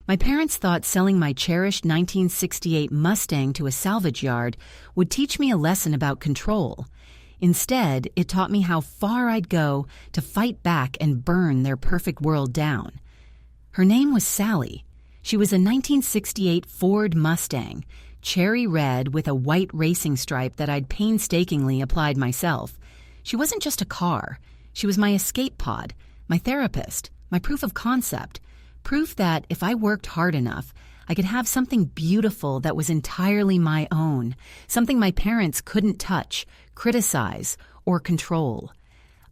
My parents thought selling my cherished 1968 Mustang to a salvage yard would teach me a lesson about control. Instead, it taught me how far I'd go to fight back and burn their perfect world down. Her name was Sally. She was a 1968 Ford Mustang, cherry red with a white racing stripe that I'd painstakingly applied myself. She wasn't just a car. She was my escape pod, my therapist, my proof of concept, proof that if I worked hard enough, I could have something beautiful that was entirely my own, something my parents couldn't touch, criticize, or control.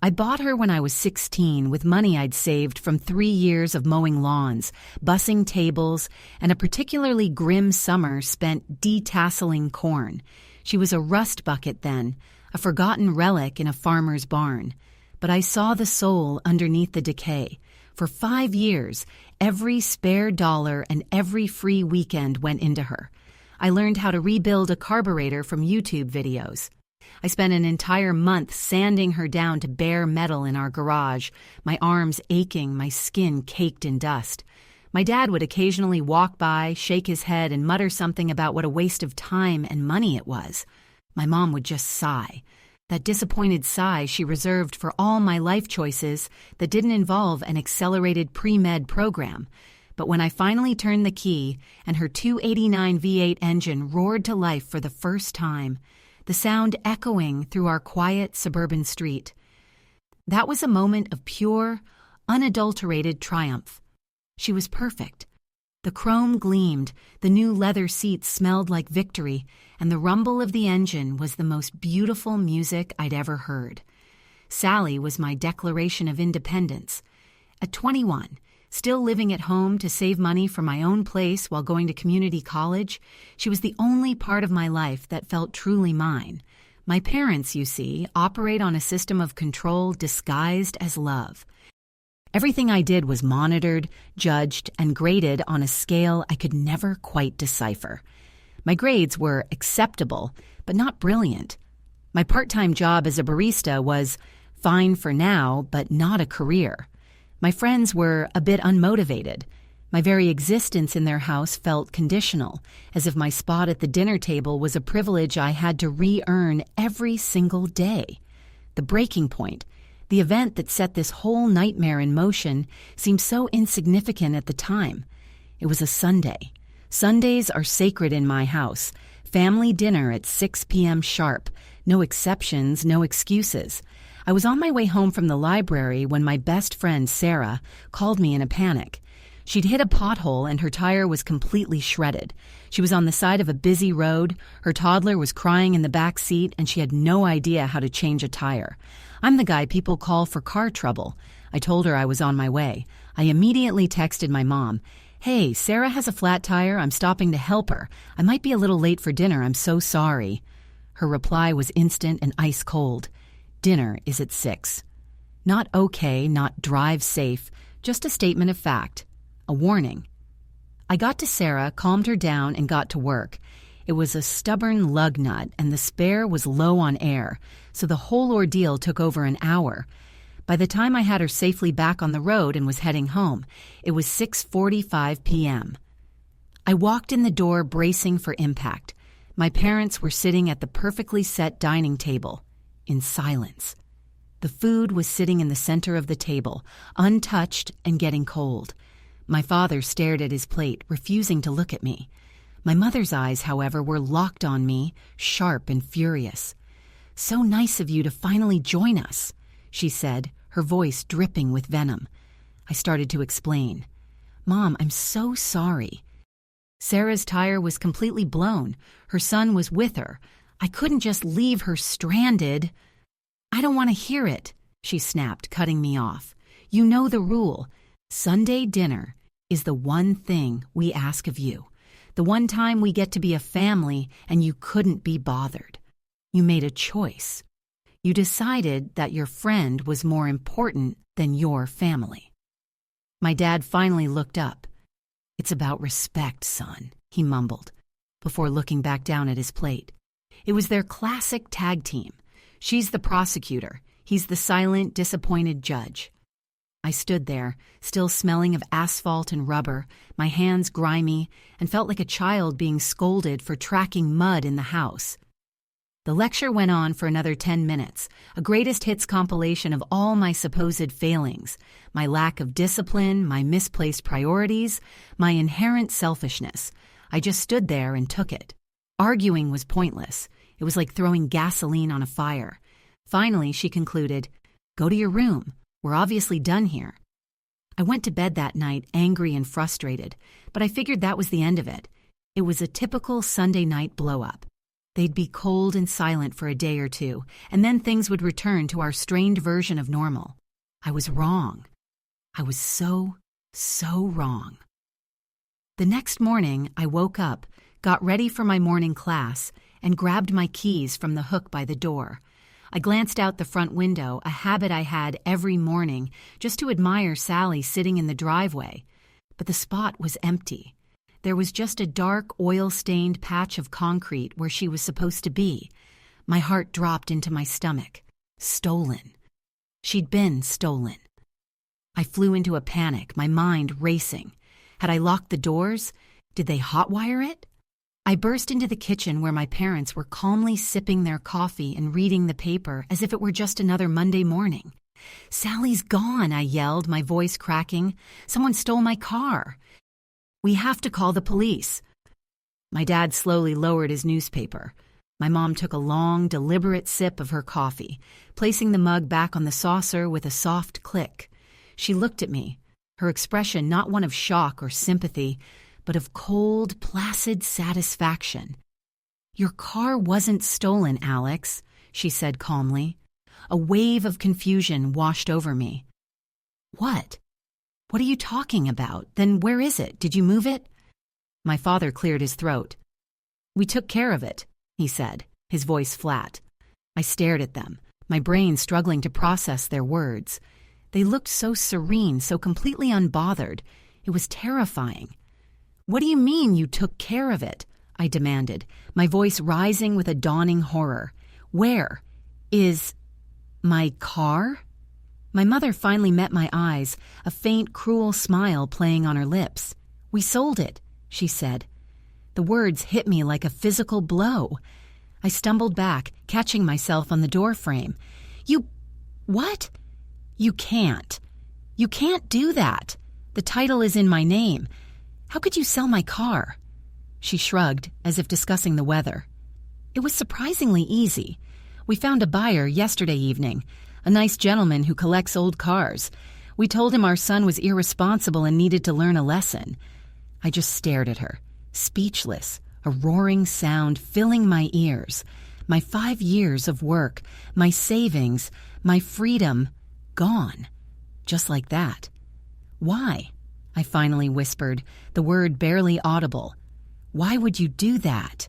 I bought her when I was 16 with money I'd saved from 3 years of mowing lawns, bussing tables, and a particularly grim summer spent detasseling corn. She was a rust bucket then, a forgotten relic in a farmer's barn. But I saw the soul underneath the decay. For 5 years, every spare dollar and every free weekend went into her. I learned how to rebuild a carburetor from YouTube videos. I spent an entire month sanding her down to bare metal in our garage, my arms aching, my skin caked in dust. My dad would occasionally walk by, shake his head, and mutter something about what a waste of time and money it was. My mom would just sigh. That disappointed sigh she reserved for all my life choices that didn't involve an accelerated pre-med program. But when I finally turned the key and her 289 V8 engine roared to life for the first time, the sound echoing through our quiet suburban street, that was a moment of pure, unadulterated triumph. She was perfect. The chrome gleamed, the new leather seats smelled like victory, and the rumble of the engine was the most beautiful music I'd ever heard. Sally was my declaration of independence. At 21, still living at home to save money for my own place while going to community college, she was the only part of my life that felt truly mine. My parents, you see, operate on a system of control disguised as love. Everything I did was monitored, judged, and graded on a scale I could never quite decipher. My grades were acceptable, but not brilliant. My part-time job as a barista was fine for now, but not a career. My friends were a bit unmotivated. My very existence in their house felt conditional, as if my spot at the dinner table was a privilege I had to re-earn every single day. The breaking point, the event that set this whole nightmare in motion, seemed so insignificant at the time. It was a Sunday. Sundays are sacred in my house. Family dinner at 6 p.m. sharp. No exceptions, no excuses. I was on my way home from the library when my best friend, Sarah, called me in a panic. She'd hit a pothole and her tire was completely shredded. She was on the side of a busy road, her toddler was crying in the back seat, and she had no idea how to change a tire. I'm the guy people call for car trouble. I told her I was on my way. I immediately texted my mom, "Hey, Sarah has a flat tire. I'm stopping to help her. I might be a little late for dinner. I'm so sorry." Her reply was instant and ice cold. "Dinner is at 6. Not okay, not drive safe, just a statement of fact. A warning. I got to Sarah, calmed her down, and got to work. It was a stubborn lug nut, and the spare was low on air, so the whole ordeal took over an hour. By the time I had her safely back on the road and was heading home, it was 6:45 p.m. I walked in the door bracing for impact. My parents were sitting at the perfectly set dining table, in silence. The food was sitting in the center of the table, untouched and getting cold. My father stared at his plate, refusing to look at me. My mother's eyes, however, were locked on me, sharp and furious. "So nice of you to finally join us," she said, her voice dripping with venom. I started to explain. "Mom, I'm so sorry." Sarah's tire was completely blown. Her son was with her. I couldn't just leave her stranded. "I don't want to hear it," she snapped, cutting me off. "You know the rule. Sunday dinner is the one thing we ask of you. The one time we get to be a family and you couldn't be bothered. You made a choice. You decided that your friend was more important than your family." My dad finally looked up. "It's about respect, son," he mumbled, before looking back down at his plate. It was their classic tag team. She's the prosecutor. He's the silent, disappointed judge. I stood there, still smelling of asphalt and rubber, my hands grimy, and felt like a child being scolded for tracking mud in the house. The lecture went on for another 10 minutes, a greatest hits compilation of all my supposed failings, my lack of discipline, my misplaced priorities, my inherent selfishness. I just stood there and took it. Arguing was pointless. It was like throwing gasoline on a fire. Finally, she concluded, "Go to your room. We're obviously done here." I went to bed that night angry and frustrated, but I figured that was the end of it. It was a typical Sunday night blow-up. They'd be cold and silent for a day or two, and then things would return to our strained version of normal. I was wrong. I was so wrong. The next morning, I woke up, got ready for my morning class, and grabbed my keys from the hook by the door. I glanced out the front window, a habit I had every morning, just to admire Sally sitting in the driveway. But the spot was empty. There was just a dark, oil-stained patch of concrete where she was supposed to be. My heart dropped into my stomach. Stolen. She'd been stolen. I flew into a panic, my mind racing. Had I locked the doors? Did they hotwire it? I burst into the kitchen where my parents were calmly sipping their coffee and reading the paper as if it were just another Monday morning. "Sally's gone," I yelled, my voice cracking. "Someone stole my car. We have to call the police." My dad slowly lowered his newspaper. My mom took a long, deliberate sip of her coffee, placing the mug back on the saucer with a soft click. She looked at me, her expression not one of shock or sympathy, but of cold, placid satisfaction. "Your car wasn't stolen, Alex," she said calmly. A wave of confusion washed over me. "What? What are you talking about? Then where is it? Did you move it?" My father cleared his throat. "We took care of it," he said, his voice flat. I stared at them, my brain struggling to process their words. They looked so serene, so completely unbothered. It was terrifying. "What do you mean you took care of it?" I demanded, my voice rising with a dawning horror. "Where is my car?" My mother finally met my eyes, a faint, cruel smile playing on her lips. "We sold it," she said. The words hit me like a physical blow. I stumbled back, catching myself on the doorframe. What? You can't. You can't do that. The title is in my name. How could you sell my car?" She shrugged, as if discussing the weather. "It was surprisingly easy. We found a buyer yesterday evening, a nice gentleman who collects old cars. We told him our son was irresponsible and needed to learn a lesson." I just stared at her, speechless, a roaring sound filling my ears. My 5 years of work, my savings, my freedom, gone. Just like that. "Why?" I finally whispered, the word barely audible. "Why would you do that?"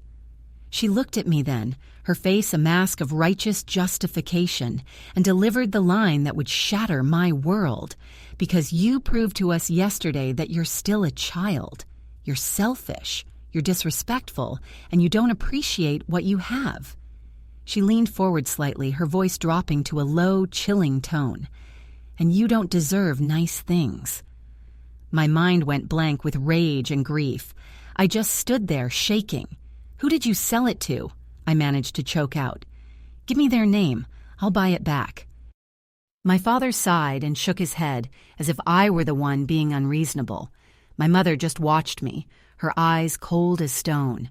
She looked at me then, her face a mask of righteous justification, and delivered the line that would shatter my world. "Because you proved to us yesterday that you're still a child. You're selfish, you're disrespectful, and you don't appreciate what you have." She leaned forward slightly, her voice dropping to a low, chilling tone. "And you don't deserve nice things." My mind went blank with rage and grief. I just stood there, shaking. "Who did you sell it to?" I managed to choke out. "Give me their name. I'll buy it back." My father sighed and shook his head, as if I were the one being unreasonable. My mother just watched me, her eyes cold as stone.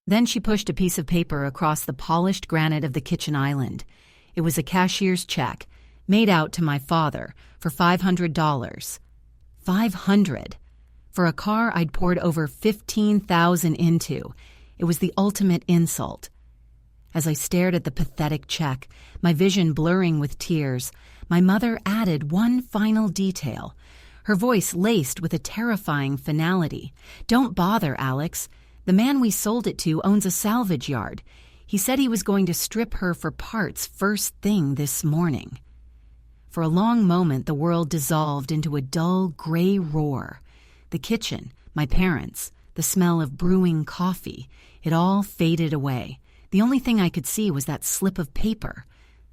Then she pushed a piece of paper across the polished granite of the kitchen island. It was a cashier's check, made out to my father, for $500. $500. For a car I'd poured over $15,000 into. It was the ultimate insult. As I stared at the pathetic check, my vision blurring with tears, my mother added one final detail, her voice laced with a terrifying finality. "Don't bother, Alex. The man we sold it to owns a salvage yard. He said he was going to strip her for parts first thing this morning." For a long moment, the world dissolved into a dull, gray roar. The kitchen, my parents, the smell of brewing coffee, it all faded away. The only thing I could see was that slip of paper.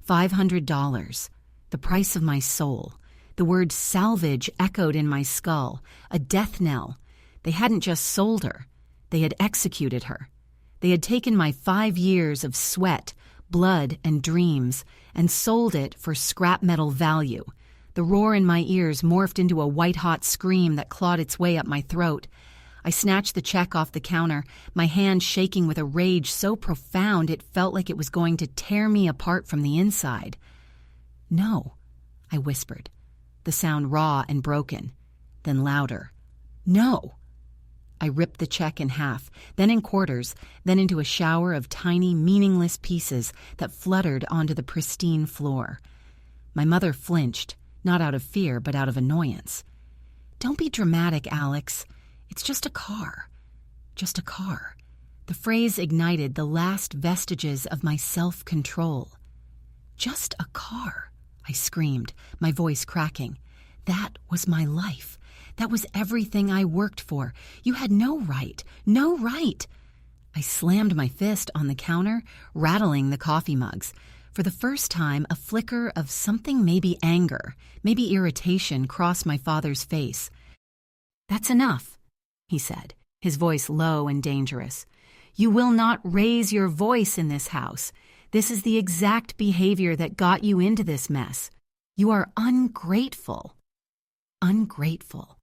$500. The price of my soul. The word salvage echoed in my skull, a death knell. They hadn't just sold her. They had executed her. They had taken my 5 years of sweat, blood, and dreams and sold it for scrap metal value. The roar in my ears morphed into a white-hot scream that clawed its way up my throat. I snatched the check off the counter, my hand shaking with a rage so profound it felt like it was going to tear me apart from the inside. "No," I whispered, the sound raw and broken, then louder. "No." I ripped the check in half, then in quarters, then into a shower of tiny, meaningless pieces that fluttered onto the pristine floor. My mother flinched, not out of fear, but out of annoyance. "Don't be dramatic, Alex. It's just a car. Just a car." The phrase ignited the last vestiges of my self-control. "Just a car," I screamed, my voice cracking. "That was my life. That was everything I worked for. You had no right. No right." I slammed my fist on the counter, rattling the coffee mugs. For the first time, a flicker of something, maybe anger, maybe irritation, crossed my father's face. "That's enough," he said, his voice low and dangerous. "You will not raise your voice in this house. This is the exact behavior that got you into this mess. You are ungrateful." Ungrateful.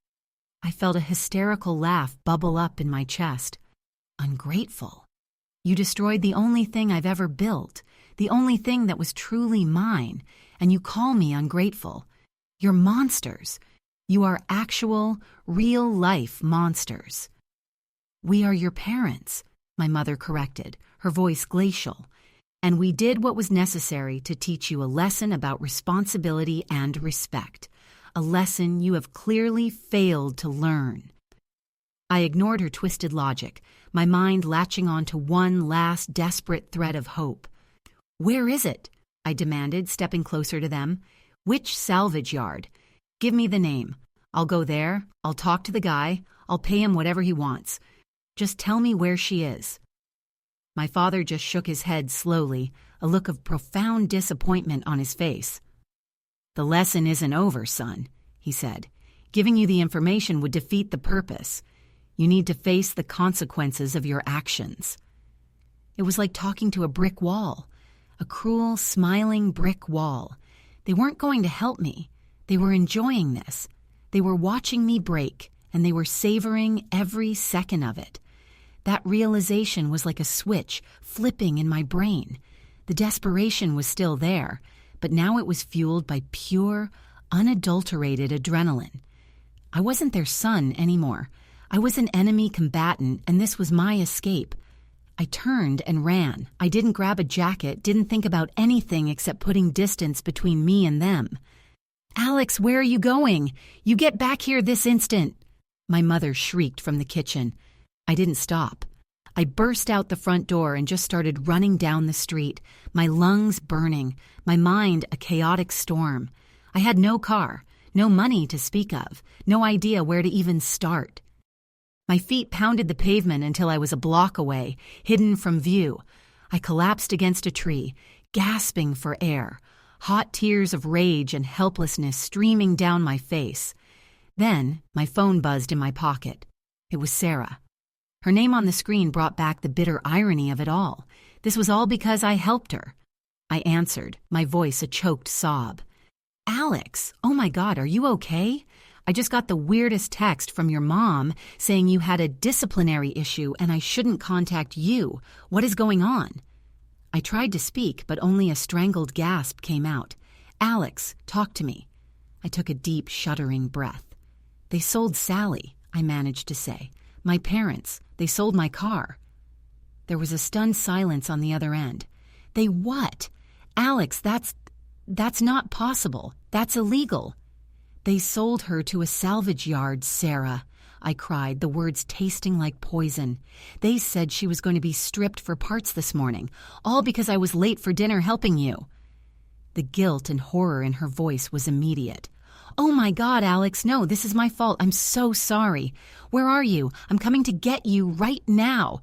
I felt a hysterical laugh bubble up in my chest. Ungrateful. You destroyed the only thing I've ever built, the only thing that was truly mine, and you call me ungrateful. You're monsters. You are actual, real-life monsters. "We are your parents," my mother corrected, her voice glacial, "and we did what was necessary to teach you a lesson about responsibility and respect. A lesson you have clearly failed to learn." I ignored her twisted logic, my mind latching on to one last desperate thread of hope. "Where is it?" I demanded, stepping closer to them. "Which salvage yard? Give me the name. I'll go there, I'll talk to the guy, I'll pay him whatever he wants. Just tell me where she is." My father just shook his head slowly, a look of profound disappointment on his face. "The lesson isn't over, son," he said. "Giving you the information would defeat the purpose. You need to face the consequences of your actions." It was like talking to a brick wall, a cruel, smiling brick wall. They weren't going to help me. They were enjoying this. They were watching me break, and they were savoring every second of it. That realization was like a switch flipping in my brain. The desperation was still there, but now it was fueled by pure, unadulterated adrenaline. I wasn't their son anymore. I was an enemy combatant, and this was my escape. I turned and ran. I didn't grab a jacket, didn't think about anything except putting distance between me and them. "Alex, where are you going? You get back here this instant!" My mother shrieked from the kitchen. I didn't stop. I burst out the front door and just started running down the street, my lungs burning, my mind a chaotic storm. I had no car, no money to speak of, no idea where to even start. My feet pounded the pavement until I was a block away, hidden from view. I collapsed against a tree, gasping for air, hot tears of rage and helplessness streaming down my face. Then my phone buzzed in my pocket. It was Sarah. Her name on the screen brought back the bitter irony of it all. This was all because I helped her. I answered, my voice a choked sob. "Alex, oh my God, are you okay? I just got the weirdest text from your mom saying you had a disciplinary issue and I shouldn't contact you. What is going on?" I tried to speak, but only a strangled gasp came out. "Alex, talk to me." I took a deep, shuddering breath. "They sold Sally," I managed to say. "My parents. They sold my car." There was a stunned silence on the other end. "They what? Alex, that's not possible. That's illegal." "They sold her to a salvage yard, Sarah," I cried, the words tasting like poison. "They said she was going to be stripped for parts this morning, all because I was late for dinner helping you." The guilt and horror in her voice was immediate. "Oh my God, Alex, no, this is my fault. I'm so sorry. Where are you? I'm coming to get you right now."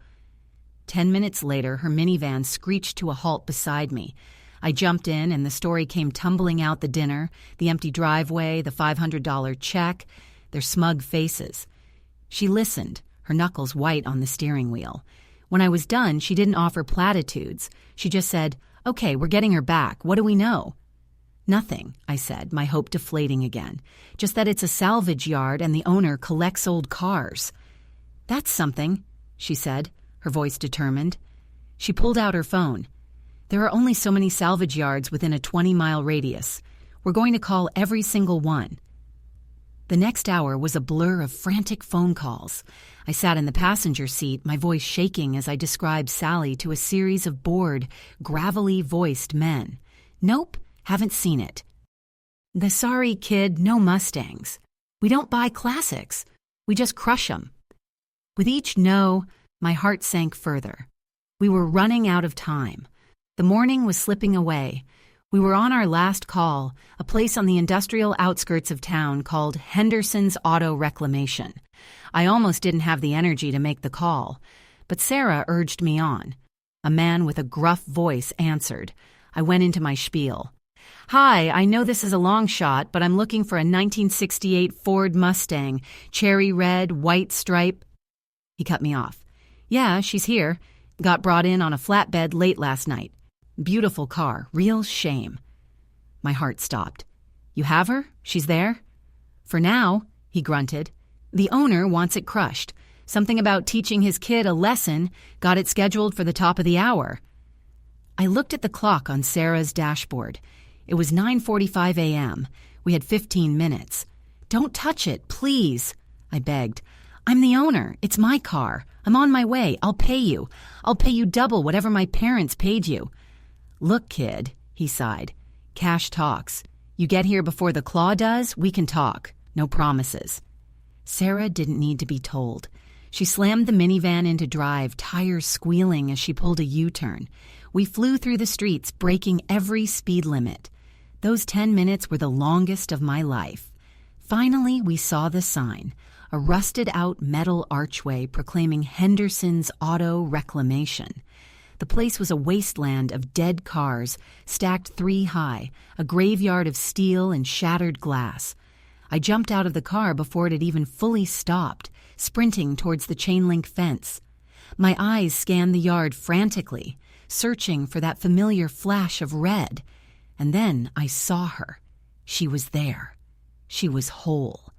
10 minutes later, her minivan screeched to a halt beside me. I jumped in, and the story came tumbling out: the dinner, the empty driveway, the $500 check, their smug faces. She listened, her knuckles white on the steering wheel. When I was done, she didn't offer platitudes. She just said, "Okay, we're getting her back. What do we know?" "Nothing," I said, my hope deflating again. "Just that it's a salvage yard and the owner collects old cars." "That's something," she said, her voice determined. She pulled out her phone. "There are only so many salvage yards within a 20-mile radius. We're going to call every single one." The next hour was a blur of frantic phone calls. I sat in the passenger seat, my voice shaking as I described Sally to a series of bored, gravelly-voiced men. "Nope, haven't seen it." "The sorry kid, no Mustangs. We don't buy classics. We just crush 'em." With each no, my heart sank further. We were running out of time. The morning was slipping away. We were on our last call, a place on the industrial outskirts of town called Henderson's Auto Reclamation. I almost didn't have the energy to make the call, but Sarah urged me on. A man with a gruff voice answered. I went into my spiel. "Hi, I know this is a long shot, but I'm looking for a 1968 Ford Mustang, cherry red, white stripe." He cut me off. "Yeah, she's here. Got brought in on a flatbed late last night. Beautiful car, real shame." My heart stopped. "You have her? She's there?" "For now," he grunted. "The owner wants it crushed. Something about teaching his kid a lesson, got it scheduled for the top of the hour." I looked at the clock on Sarah's dashboard. It was 9:45 a.m. We had 15 minutes. "Don't touch it, please," I begged. "I'm the owner. It's my car. I'm on my way. I'll pay you. I'll pay you double whatever my parents paid you." "Look, kid," he sighed. "Cash talks. You get here before the claw does, we can talk. No promises." Sarah didn't need to be told. She slammed the minivan into drive, tires squealing as she pulled a U-turn. We flew through the streets, breaking every speed limit. Those 10 minutes were the longest of my life. Finally, we saw the sign, a rusted-out metal archway proclaiming Henderson's Auto Reclamation. The place was a wasteland of dead cars, stacked 3 high, a graveyard of steel and shattered glass. I jumped out of the car before it had even fully stopped, sprinting towards the chain-link fence. My eyes scanned the yard frantically, searching for that familiar flash of red. And then I saw her. She was there. She was whole.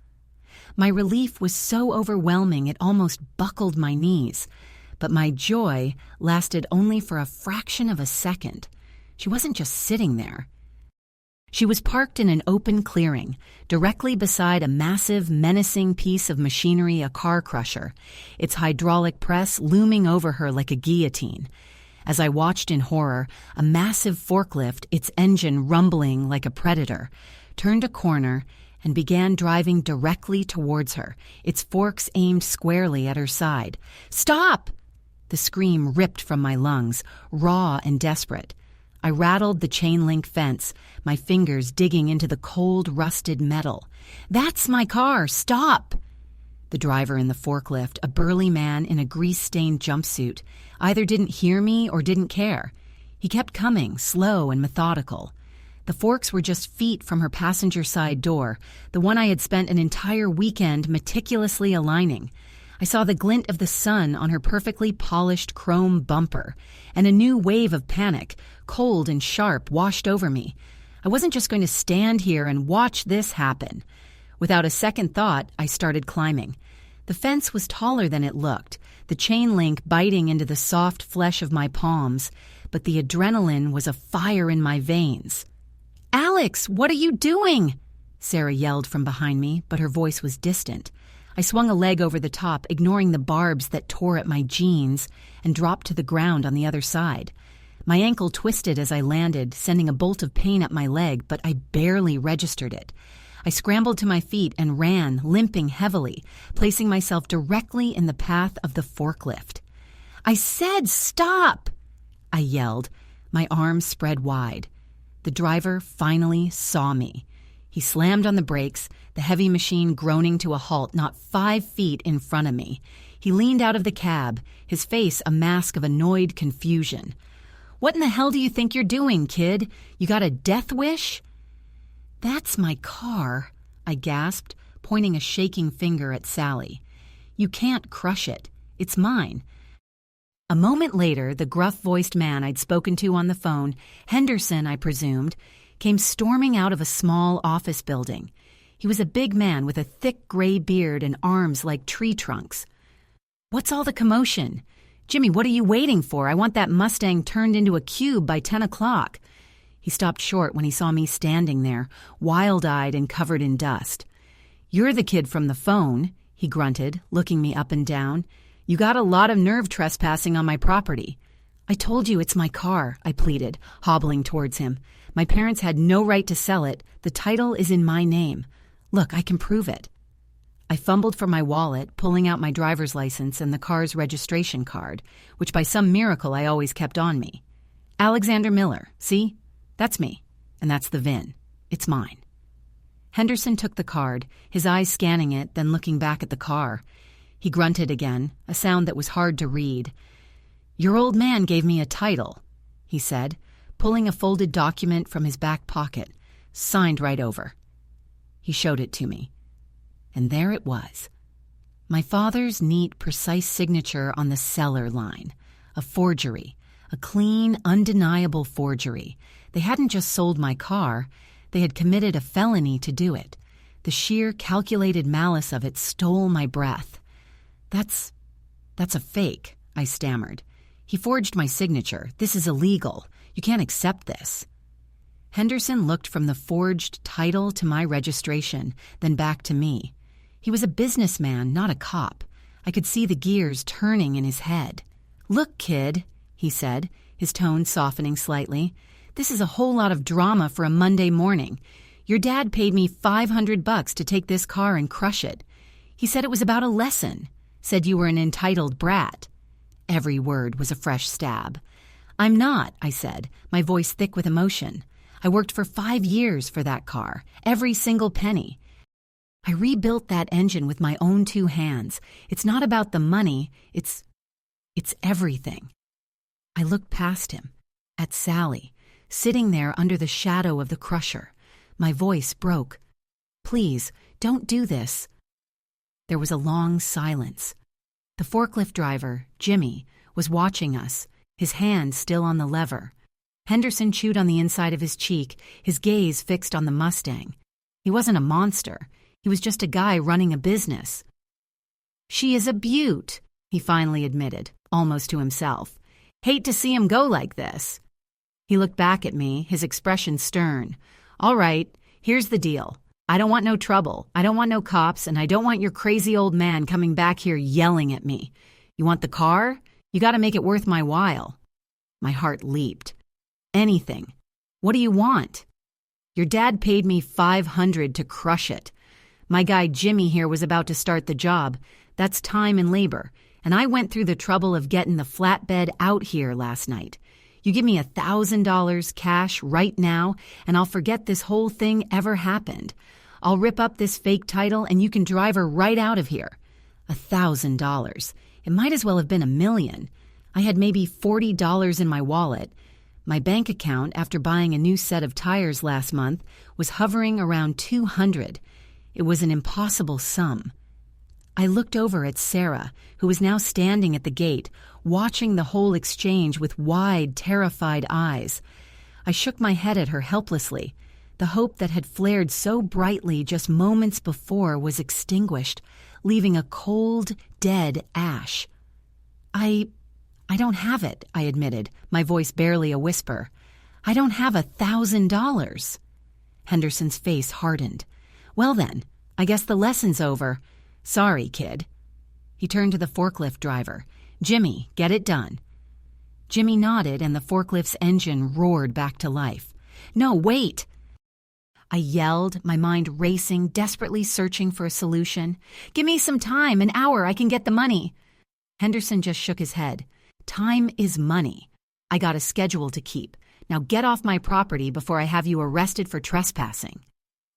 My relief was so overwhelming it almost buckled my knees. But my joy lasted only for a fraction of a second. She wasn't just sitting there. She was parked in an open clearing, directly beside a massive, menacing piece of machinery, a car crusher, its hydraulic press looming over her like a guillotine. As I watched in horror, a massive forklift, its engine rumbling like a predator, turned a corner and began driving directly towards her, its forks aimed squarely at her side. "Stop!" The scream ripped from my lungs, raw and desperate. I rattled the chain-link fence, my fingers digging into the cold, rusted metal. "That's my car! Stop!" The driver in the forklift, a burly man in a grease-stained jumpsuit, either didn't hear me or didn't care. He kept coming, slow and methodical. The forks were just feet from her passenger side door, the one I had spent an entire weekend meticulously aligning. I saw the glint of the sun on her perfectly polished chrome bumper, and a new wave of panic, cold and sharp, washed over me. I wasn't just going to stand here and watch this happen. Without a second thought, I started climbing. The fence was taller than it looked, the chain link biting into the soft flesh of my palms, but the adrenaline was a fire in my veins. "Alex, what are you doing?" Sarah yelled from behind me, but her voice was distant. I swung a leg over the top, ignoring the barbs that tore at my jeans, and dropped to the ground on the other side. My ankle twisted as I landed, sending a bolt of pain up my leg, but I barely registered it. I scrambled to my feet and ran, limping heavily, placing myself directly in the path of the forklift. "I said stop!" I yelled, my arms spread wide. The driver finally saw me. He slammed on the brakes, the heavy machine groaning to a halt not 5 feet in front of me. He leaned out of the cab, his face a mask of annoyed confusion. What in the hell do you think you're doing, kid? You got a death wish?" "That's my car," I gasped, pointing a shaking finger at Sally. "You can't crush it. It's mine." A moment later, the gruff-voiced man I'd spoken to on the phone, Henderson, I presumed, came storming out of a small office building. He was a big man with a thick gray beard and arms like tree trunks. "What's all the commotion? Jimmy, what are you waiting for? I want that Mustang turned into a cube by 10 o'clock. He stopped short when he saw me standing there, wild-eyed and covered in dust. "You're the kid from the phone," he grunted, looking me up and down. "You got a lot of nerve trespassing on my property." "I told you it's my car," I pleaded, hobbling towards him. "My parents had no right to sell it. The title is in my name. Look, I can prove it." I fumbled for my wallet, pulling out my driver's license and the car's registration card, which by some miracle I always kept on me. "Alexander Miller, see? That's me. And that's the VIN. It's mine." Henderson took the card, his eyes scanning it, then looking back at the car. He grunted again, a sound that was hard to read. "Your old man gave me a title," he said, pulling a folded document from his back pocket, signed right over. He showed it to me. And there it was. My father's neat, precise signature on the seller line. A forgery. A clean, undeniable forgery. They hadn't just sold my car. They had committed a felony to do it. The sheer, calculated malice of it stole my breath. That's a fake," I stammered. "He forged my signature. This is illegal. You can't accept this." Henderson looked from the forged title to my registration, then back to me. He was a businessman, not a cop. I could see the gears turning in his head. "Look, kid," he said, his tone softening slightly. "This is a whole lot of drama for a Monday morning. Your dad paid me $500 to take this car and crush it. He said it was about a lesson. Said you were an entitled brat." Every word was a fresh stab. "I'm not," I said, my voice thick with emotion. "I worked for 5 years for that car, every single penny. I rebuilt that engine with my own 2 hands. It's not about the money, it's everything." I looked past him, at Sally, sitting there under the shadow of the crusher. My voice broke. "Please, don't do this." There was a long silence. The forklift driver, Jimmy, was watching us, his hand still on the lever. Henderson chewed on the inside of his cheek, his gaze fixed on the Mustang. He wasn't a monster. He was just a guy running a business. "She is a beaut," he finally admitted, almost to himself. "Hate to see him go like this." He looked back at me, his expression stern. "All right, here's the deal. I don't want no trouble. I don't want no cops, and I don't want your crazy old man coming back here yelling at me. You want the car? You got to make it worth my while." My heart leaped. "Anything. What do you want?" "Your dad paid me $500 to crush it. My guy Jimmy here was about to start the job. That's time and labor. And I went through the trouble of getting the flatbed out here last night. You give me $1,000 cash right now, and I'll forget this whole thing ever happened. I'll rip up this fake title, and you can drive her right out of here." $1,000. It might as well have been $1 million. I had maybe $40 in my wallet. My bank account, after buying a new set of tires last month, was hovering around $200. It was an impossible sum. I looked over at Sarah, who was now standing at the gate, watching the whole exchange with wide, terrified eyes. I shook my head at her helplessly. The hope that had flared so brightly just moments before was extinguished, leaving a cold, dead ash. I don't have it," I admitted, my voice barely a whisper. "I don't have $1,000. Henderson's face hardened. "Well then, I guess the lesson's over. Sorry, kid." He turned to the forklift driver. "Jimmy, get it done." Jimmy nodded, and the forklift's engine roared back to life. "No, wait!" I yelled, my mind racing, desperately searching for a solution. "Give me some time, an hour, I can get the money." Henderson just shook his head. "Time is money. I got a schedule to keep. Now get off my property before I have you arrested for trespassing."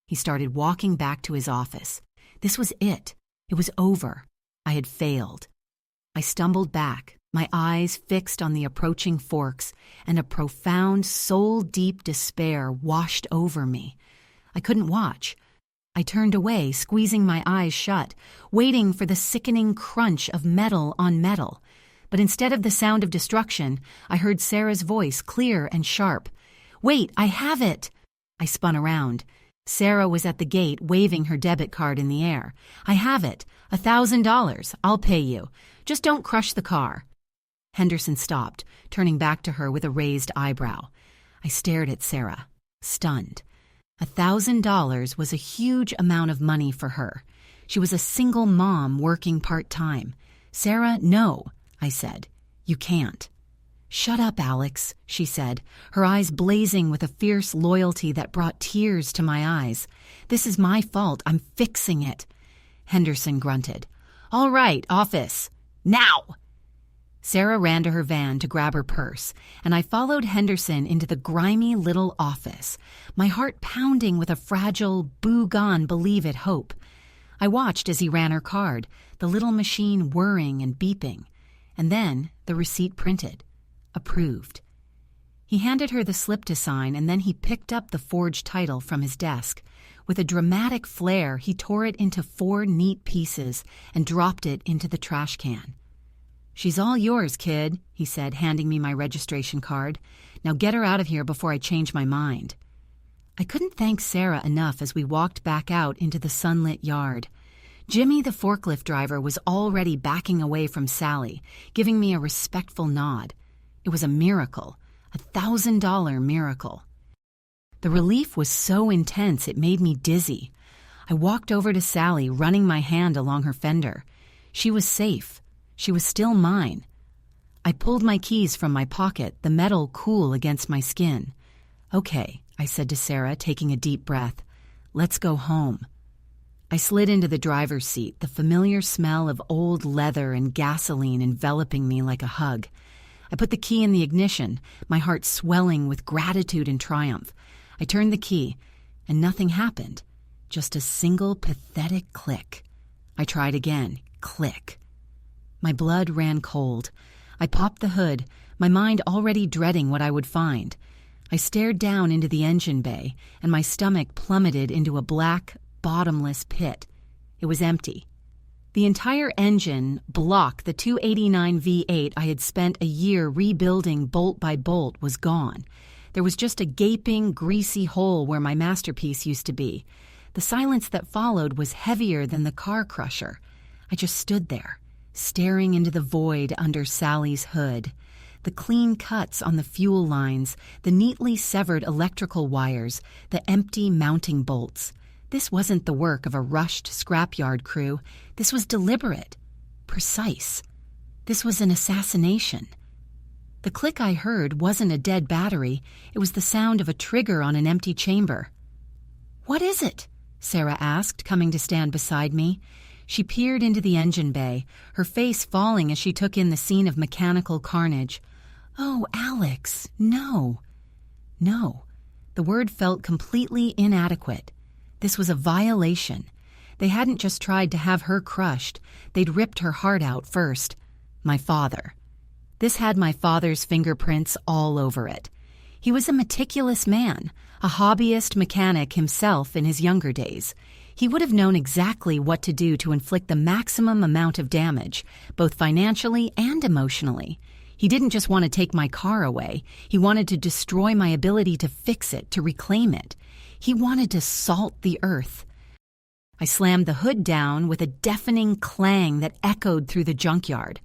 He started walking back to his office. This was it. It was over. I had failed. I stumbled back, my eyes fixed on the approaching forks, and a profound, soul-deep despair washed over me. I couldn't watch. I turned away, squeezing my eyes shut, waiting for the sickening crunch of metal on metal. But instead of the sound of destruction, I heard Sarah's voice, clear and sharp. "Wait, I have it!" I spun around. Sarah was at the gate, waving her debit card in the air. "I have it. $1,000. I'll pay you. Just don't crush the car." Henderson stopped, turning back to her with a raised eyebrow. I stared at Sarah, stunned. $1,000 was a huge amount of money for her. She was a single mom working part-time. "Sarah, no," I said. "You can't." "Shut up, Alex," she said, her eyes blazing with a fierce loyalty that brought tears to my eyes. "This is my fault. I'm fixing it." Henderson grunted. "All right, office. Now!" Sarah ran to her van to grab her purse, and I followed Henderson into the grimy little office, my heart pounding with a fragile, boo-gone-believe-it hope. I watched as he ran her card, the little machine whirring and beeping, and then the receipt printed. Approved. He handed her the slip to sign, and then he picked up the forged title from his desk. With a dramatic flair, he tore it into 4 neat pieces and dropped it into the trash can. "She's all yours, kid," he said, handing me my registration card. "Now get her out of here before I change my mind." I couldn't thank Sarah enough as we walked back out into the sunlit yard. Jimmy, the forklift driver, was already backing away from Sally, giving me a respectful nod. It was a miracle, $1,000 miracle. The relief was so intense it made me dizzy. I walked over to Sally, running my hand along her fender. She was safe. She was still mine. I pulled my keys from my pocket, the metal cool against my skin. "Okay," I said to Sarah, taking a deep breath. "Let's go home." I slid into the driver's seat, the familiar smell of old leather and gasoline enveloping me like a hug. I put the key in the ignition, my heart swelling with gratitude and triumph. I turned the key, and nothing happened. Just a single pathetic click. I tried again. Click. My blood ran cold. I popped the hood, my mind already dreading what I would find. I stared down into the engine bay, and my stomach plummeted into a black, bottomless pit. It was empty. The entire engine block, the 289 V8 I had spent a year rebuilding bolt by bolt, was gone. There was just a gaping, greasy hole where my masterpiece used to be. The silence that followed was heavier than the car crusher. I just stood there, staring into the void under Sally's hood. The clean cuts on the fuel lines, the neatly severed electrical wires, the empty mounting bolts. This wasn't the work of a rushed scrapyard crew. This was deliberate, precise. This was an assassination. The click I heard wasn't a dead battery. It was the sound of a trigger on an empty chamber. "What is it?" Sarah asked, coming to stand beside me. She peered into the engine bay, her face falling as she took in the scene of mechanical carnage. "Oh, Alex, no." No. The word felt completely inadequate. This was a violation. They hadn't just tried to have her crushed. They'd ripped her heart out first. My father. This had my father's fingerprints all over it. He was a meticulous man, a hobbyist mechanic himself in his younger days. He would have known exactly what to do to inflict the maximum amount of damage, both financially and emotionally. He didn't just want to take my car away. He wanted to destroy my ability to fix it, to reclaim it. He wanted to salt the earth. I slammed the hood down with a deafening clang that echoed through the junkyard.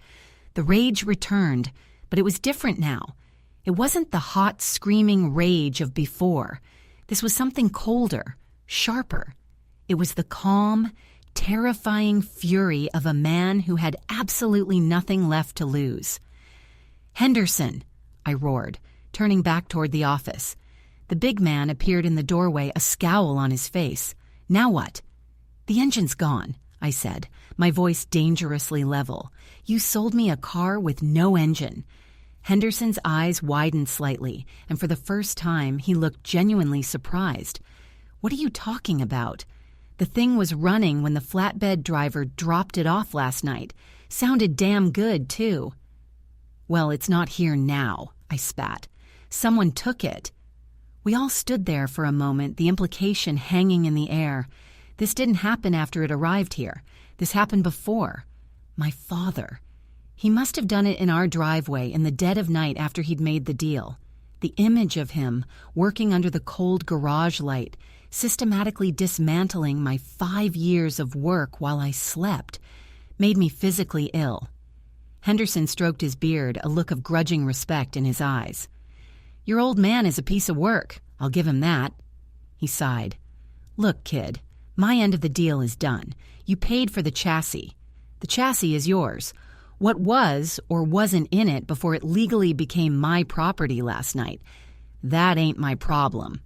The rage returned, but it was different now. It wasn't the hot, screaming rage of before. This was something colder, sharper. It was the calm, terrifying fury of a man who had absolutely nothing left to lose. "Henderson!" I roared, turning back toward the office. The big man appeared in the doorway, a scowl on his face. "Now what?" "The engine's gone," I said, my voice dangerously level. "You sold me a car with no engine." Henderson's eyes widened slightly, and for the first time he looked genuinely surprised. "What are you talking about? The thing was running when the flatbed driver dropped it off last night. Sounded damn good, too." "Well, it's not here now," I spat. "Someone took it." We all stood there for a moment, the implication hanging in the air. This didn't happen after it arrived here. This happened before. My father. He must have done it in our driveway in the dead of night after he'd made the deal. The image of him, working under the cold garage light, systematically dismantling my 5 years of work while I slept, made me physically ill. Henderson stroked his beard, a look of grudging respect in his eyes. "Your old man is a piece of work. I'll give him that." He sighed. "Look, kid, my end of the deal is done. You paid for the chassis. The chassis is yours. What was or wasn't in it before it legally became my property last night, that ain't my problem."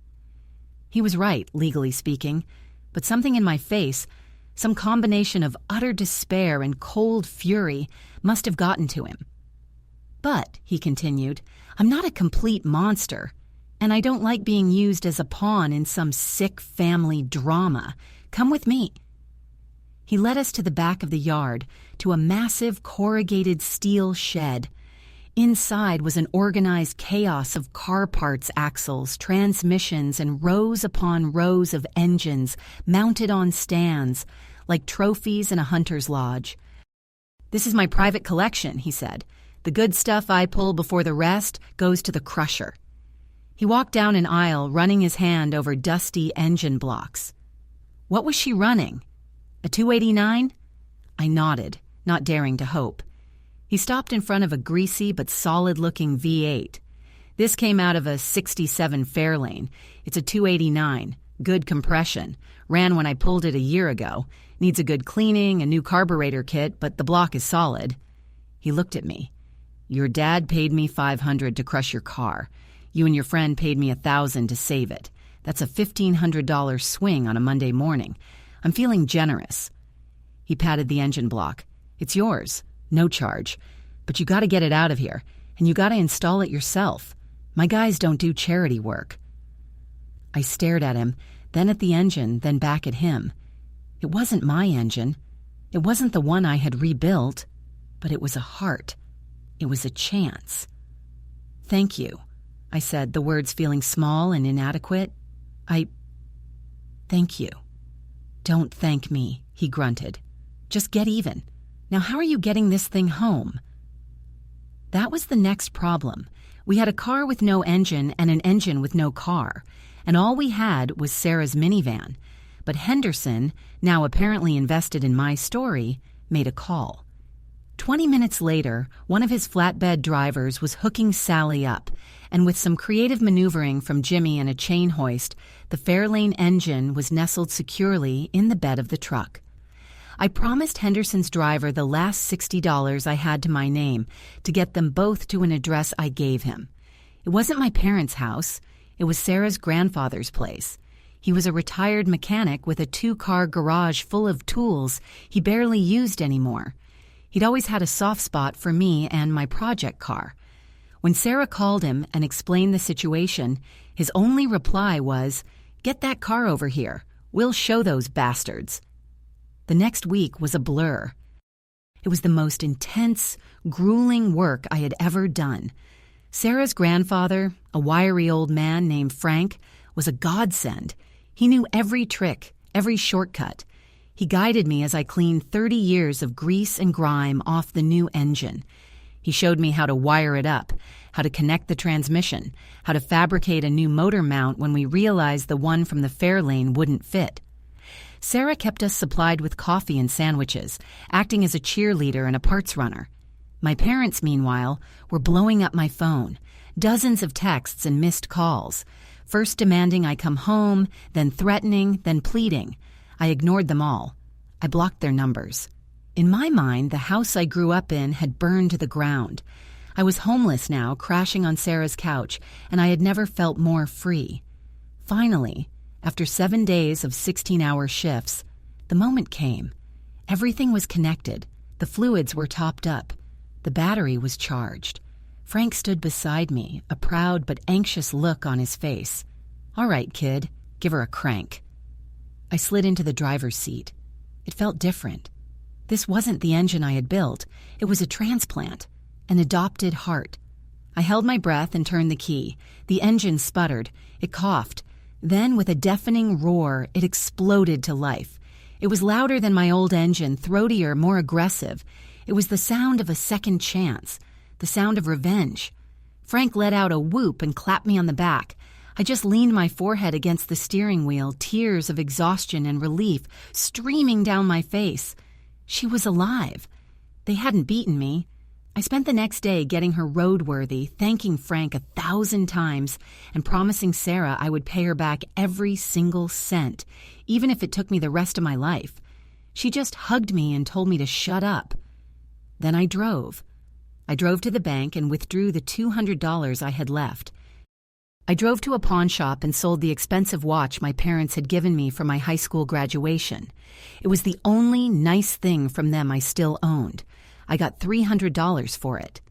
He was right, legally speaking, but something in my face, some combination of utter despair and cold fury, must have gotten to him. "But," he continued, "I'm not a complete monster, and I don't like being used as a pawn in some sick family drama. Come with me." He led us to the back of the yard, to a massive corrugated steel shed. Inside was an organized chaos of car parts axles, transmissions, and rows upon rows of engines mounted on stands, like trophies in a hunter's lodge. "This is my private collection," he said. "The good stuff I pull before the rest goes to the crusher." He walked down an aisle, running his hand over dusty engine blocks. What was she running? A 289? I nodded, not daring to hope. He stopped in front of a greasy but solid-looking V8. "This came out of a 67 Fairlane. It's a 289. Good compression. Ran when I pulled it a year ago. Needs a good cleaning, a new carburetor kit, but the block is solid." He looked at me. "Your dad paid me $500 to crush your car. You and your friend paid me $1,000 to save it. That's a $1,500 swing on a Monday morning. I'm feeling generous." He patted the engine block. "It's yours. No charge. But you gotta get it out of here, and you gotta install it yourself. My guys don't do charity work." I stared at him, then at the engine, then back at him. It wasn't my engine. It wasn't the one I had rebuilt, but it was a heart. It was a chance. "Thank you," I said, the words feeling small and inadequate. Thank you." "Don't thank me," he grunted. "Just get even. Now how are you getting this thing home?" That was the next problem. We had a car with no engine and an engine with no car, and all we had was Sarah's minivan. But Henderson, now apparently invested in my story, made a call. 20 minutes later, one of his flatbed drivers was hooking Sally up, and with some creative maneuvering from Jimmy and a chain hoist, the Fairlane engine was nestled securely in the bed of the truck. I promised Henderson's driver the last $60 I had to my name to get them both to an address I gave him. It wasn't my parents' house. It was Sarah's grandfather's place. He was a retired mechanic with a 2-car garage full of tools he barely used anymore. He'd always had a soft spot for me and my project car. When Sarah called him and explained the situation, his only reply was, "Get that car over here. We'll show those bastards." The next week was a blur. It was the most intense, grueling work I had ever done. Sarah's grandfather, a wiry old man named Frank, was a godsend. He knew every trick, every shortcut. He guided me as I cleaned 30 years of grease and grime off the new engine. He showed me how to wire it up, how to connect the transmission, how to fabricate a new motor mount when we realized the one from the Fairlane wouldn't fit. Sarah kept us supplied with coffee and sandwiches, acting as a cheerleader and a parts runner. My parents, meanwhile, were blowing up my phone, dozens of texts and missed calls, first demanding I come home, then threatening, then pleading. I ignored them all. I blocked their numbers. In my mind, the house I grew up in had burned to the ground. I was homeless now, crashing on Sarah's couch, and I had never felt more free. Finally, after 7 days of 16-hour shifts, the moment came. Everything was connected. The fluids were topped up. The battery was charged. Frank stood beside me, a proud but anxious look on his face. "All right, kid, give her a crank." I slid into the driver's seat. It felt different. This wasn't the engine I had built. It was a transplant. An adopted heart. I held my breath and turned the key. The engine sputtered. It coughed. Then, with a deafening roar, it exploded to life. It was louder than my old engine, throatier, more aggressive. It was the sound of a second chance, the sound of revenge. Frank let out a whoop and clapped me on the back. I just leaned my forehead against the steering wheel, tears of exhaustion and relief streaming down my face. She was alive. They hadn't beaten me. I spent the next day getting her roadworthy, thanking Frank 1,000 times, and promising Sarah I would pay her back every single cent, even if it took me the rest of my life. She just hugged me and told me to shut up. Then I drove. I drove to the bank and withdrew the $200 I had left. I drove to a pawn shop and sold the expensive watch my parents had given me for my high school graduation. It was the only nice thing from them I still owned. I got $300 for it.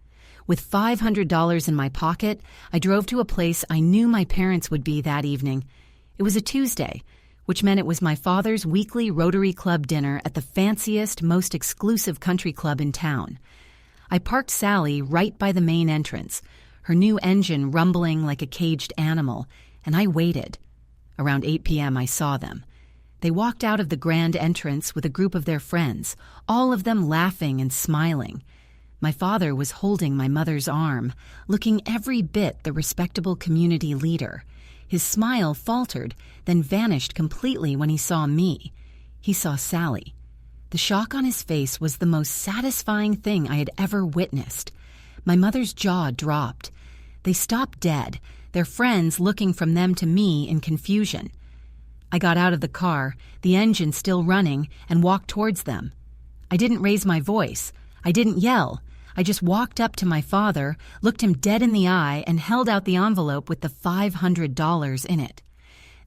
With $500 in my pocket, I drove to a place I knew my parents would be that evening. It was a Tuesday, which meant it was my father's weekly Rotary Club dinner at the fanciest, most exclusive country club in town. I parked Sally right by the main entrance, her new engine rumbling like a caged animal, and I waited. Around 8 p.m. I saw them. They walked out of the grand entrance with a group of their friends, all of them laughing and smiling. My father was holding my mother's arm, looking every bit the respectable community leader. His smile faltered, then vanished completely when he saw me. He saw Sally. The shock on his face was the most satisfying thing I had ever witnessed. My mother's jaw dropped. They stopped dead, their friends looking from them to me in confusion. I got out of the car, the engine still running, and walked towards them. I didn't raise my voice. I didn't yell. I just walked up to my father, looked him dead in the eye, and held out the envelope with the $500 in it.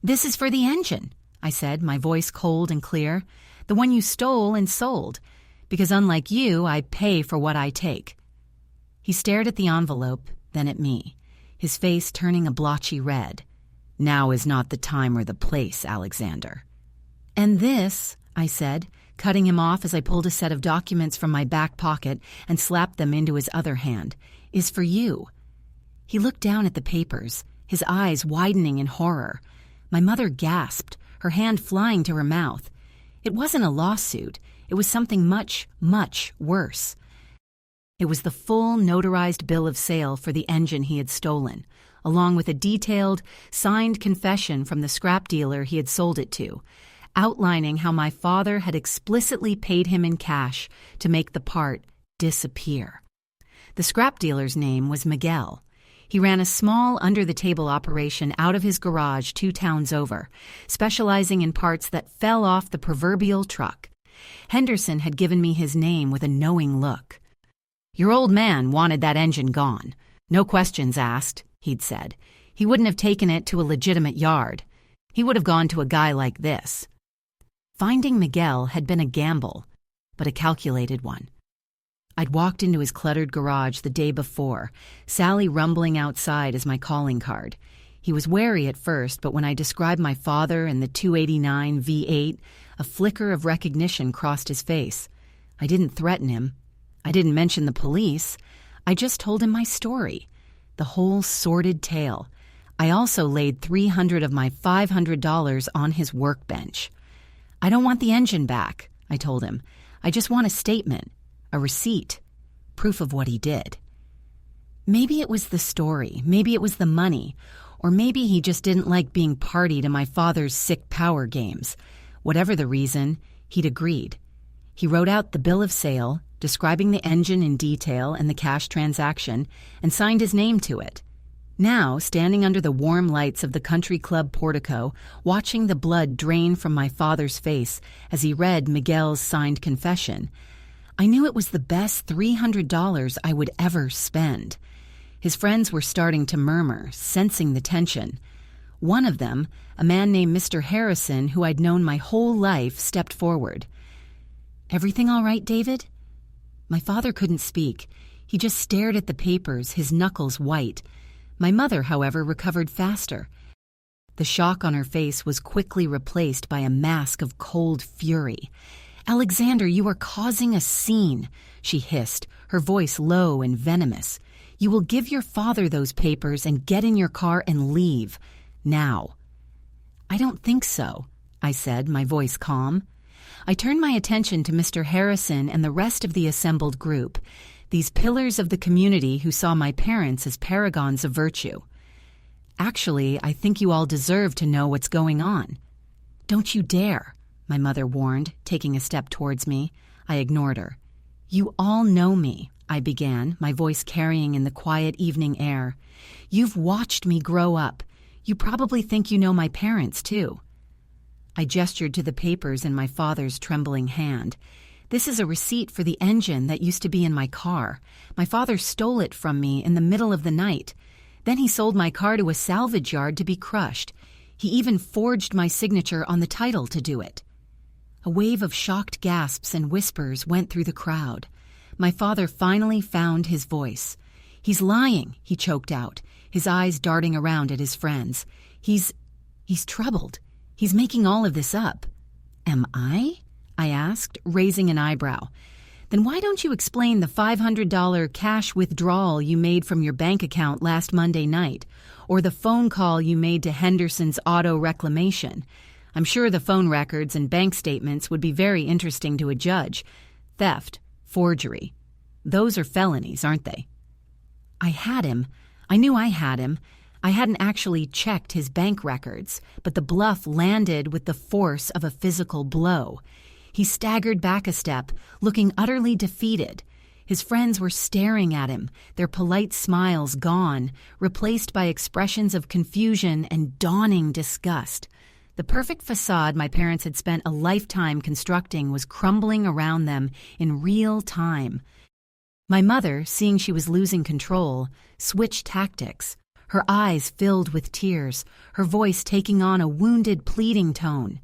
"This is for the engine," I said, my voice cold and clear. "The one you stole and sold. Because unlike you, I pay for what I take." He stared at the envelope, then at me, his face turning a blotchy red. "Now is not the time or the place, Alexander." "And this," I said, cutting him off as I pulled a set of documents from my back pocket and slapped them into his other hand, "is for you." He looked down at the papers, his eyes widening in horror. My mother gasped, her hand flying to her mouth. It wasn't a lawsuit. It was something much, much worse. It was the full notarized bill of sale for the engine he had stolen, along with a detailed, signed confession from the scrap dealer he had sold it to, outlining how my father had explicitly paid him in cash to make the part disappear. The scrap dealer's name was Miguel. He ran a small, under-the-table operation out of his garage 2 towns over, specializing in parts that fell off the proverbial truck. Henderson had given me his name with a knowing look. "Your old man wanted that engine gone. No questions asked," he'd said. "He wouldn't have taken it to a legitimate yard. He would have gone to a guy like this." Finding Miguel had been a gamble, but a calculated one. I'd walked into his cluttered garage the day before, Sally rumbling outside as my calling card. He was wary at first, but when I described my father and the 289 V8, a flicker of recognition crossed his face. I didn't threaten him. I didn't mention the police. I just told him my story, the whole sordid tale. I also laid $300 of my $500 on his workbench. "I don't want the engine back," I told him. "I just want a statement, a receipt, proof of what he did." Maybe it was the story, maybe it was the money, or maybe he just didn't like being party to my father's sick power games. Whatever the reason, he'd agreed. He wrote out the bill of sale, describing the engine in detail and the cash transaction, and signed his name to it. Now, standing under the warm lights of the country club portico, watching the blood drain from my father's face as he read Miguel's signed confession, I knew it was the best $300 I would ever spend. His friends were starting to murmur, sensing the tension. One of them, a man named Mr. Harrison, who I'd known my whole life, stepped forward. "Everything all right, David?" My father couldn't speak. He just stared at the papers, his knuckles white. My mother, however, recovered faster. The shock on her face was quickly replaced by a mask of cold fury. "Alexander, you are causing a scene," she hissed, her voice low and venomous. "You will give your father those papers and get in your car and leave. Now." "I don't think so," I said, my voice calm. I turned my attention to Mr. Harrison and the rest of the assembled group, these pillars of the community who saw my parents as paragons of virtue. "Actually, I think you all deserve to know what's going on." "Don't you dare," my mother warned, taking a step towards me. I ignored her. "You all know me," I began, my voice carrying in the quiet evening air. "You've watched me grow up. You probably think you know my parents, too." I gestured to the papers in my father's trembling hand. "This is a receipt for the engine that used to be in my car. My father stole it from me in the middle of the night. Then he sold my car to a salvage yard to be crushed. He even forged my signature on the title to do it." A wave of shocked gasps and whispers went through the crowd. My father finally found his voice. "He's lying," he choked out, his eyes darting around at his friends. He's troubled. He's making all of this up." "Am I?" I asked, raising an eyebrow. "Then why don't you explain the $500 cash withdrawal you made from your bank account last Monday night, or the phone call you made to Henderson's Auto Reclamation? I'm sure the phone records and bank statements would be very interesting to a judge. Theft, forgery. Those are felonies, aren't they?" I had him. I knew I had him. I hadn't actually checked his bank records, but the bluff landed with the force of a physical blow. He staggered back a step, looking utterly defeated. His friends were staring at him, their polite smiles gone, replaced by expressions of confusion and dawning disgust. The perfect facade my parents had spent a lifetime constructing was crumbling around them in real time. My mother, seeing she was losing control, switched tactics. Her eyes filled with tears, her voice taking on a wounded, pleading tone.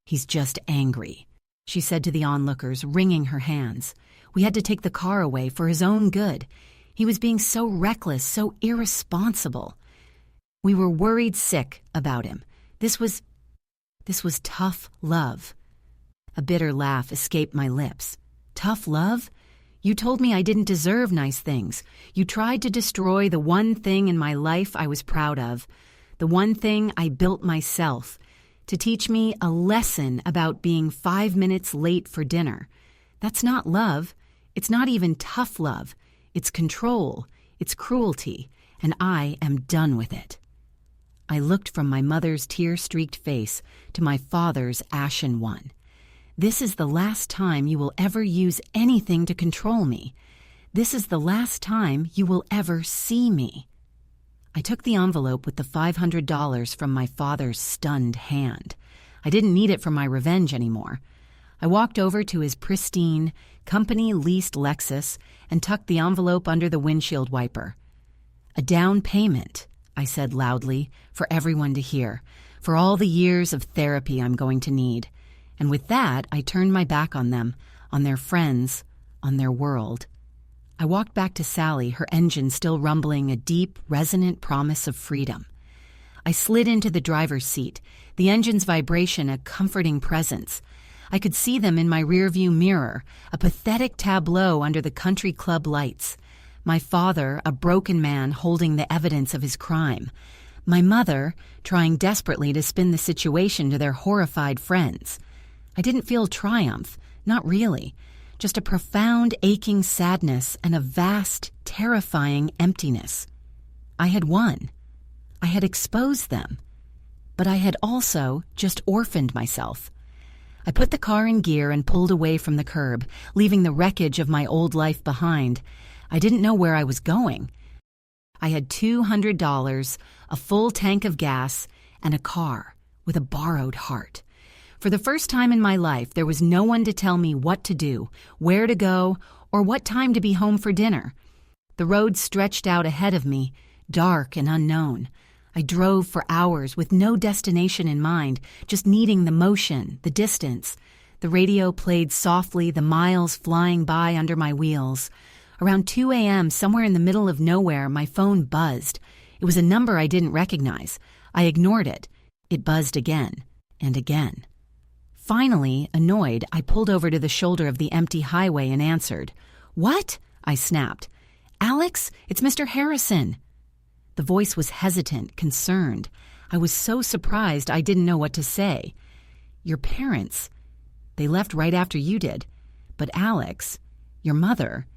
"He's just angry," she said to the onlookers, wringing her hands. "We had to take the car away for his own good. He was being so reckless, so irresponsible. We were worried sick about him. This was tough love." A bitter laugh escaped my lips. "Tough love? You told me I didn't deserve nice things. You tried to destroy the one thing in my life I was proud of, the one thing I built myself, to teach me a lesson about being 5 minutes late for dinner. That's not love. It's not even tough love. It's control. It's cruelty. And I am done with it." I looked from my mother's tear-streaked face to my father's ashen one. "This is the last time you will ever use anything to control me. This is the last time you will ever see me." I took the envelope with the $500 from my father's stunned hand. I didn't need it for my revenge anymore. I walked over to his pristine, company-leased Lexus and tucked the envelope under the windshield wiper. "A down payment," I said loudly, for everyone to hear, "for all the years of therapy I'm going to need." And with that, I turned my back on them, on their friends, on their world. I walked back to Sally, her engine still rumbling a deep, resonant promise of freedom. I slid into the driver's seat, the engine's vibration a comforting presence. I could see them in my rearview mirror, a pathetic tableau under the country club lights. My father, a broken man holding the evidence of his crime. My mother, trying desperately to spin the situation to their horrified friends. I didn't feel triumph, not really, just a profound aching sadness and a vast, terrifying emptiness. I had won. I had exposed them. But I had also just orphaned myself. I put the car in gear and pulled away from the curb, leaving the wreckage of my old life behind. I didn't know where I was going. I had $200, a full tank of gas, and a car with a borrowed heart. For the first time in my life, there was no one to tell me what to do, where to go, or what time to be home for dinner. The road stretched out ahead of me, dark and unknown. I drove for hours with no destination in mind, just needing the motion, the distance. The radio played softly, the miles flying by under my wheels. Around 2 a.m., somewhere in the middle of nowhere, my phone buzzed. It was a number I didn't recognize. I ignored it. It buzzed again and again. Finally, annoyed, I pulled over to the shoulder of the empty highway and answered. "What?" I snapped. "Alex, it's Mr. Harrison." The voice was hesitant, concerned. I was so surprised I didn't know what to say. "Your parents, they left right after you did. But Alex, your mother,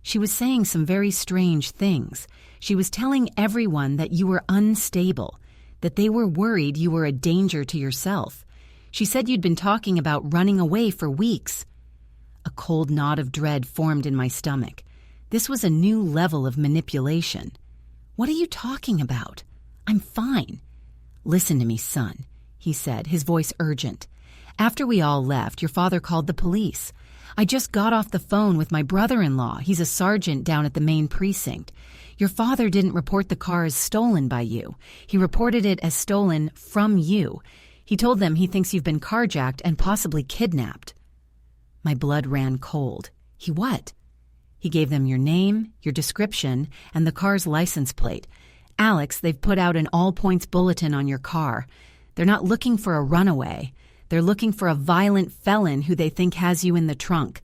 she was saying some very strange things. She was telling everyone that you were unstable, that they were worried you were a danger to yourself. She said you'd been talking about running away for weeks." A cold knot of dread formed in my stomach. This was a new level of manipulation. "What are you talking about? I'm fine." "Listen to me, son," he said, his voice urgent. "After we all left, your father called the police. I just got off the phone with my brother-in-law. He's a sergeant down at the main precinct. Your father didn't report the car as stolen by you. He reported it as stolen from you. He told them he thinks you've been carjacked and possibly kidnapped." My blood ran cold. "He what?" "He gave them your name, your description, and the car's license plate. Alex, they've put out an all-points bulletin on your car. They're not looking for a runaway. They're looking for a violent felon who they think has you in the trunk.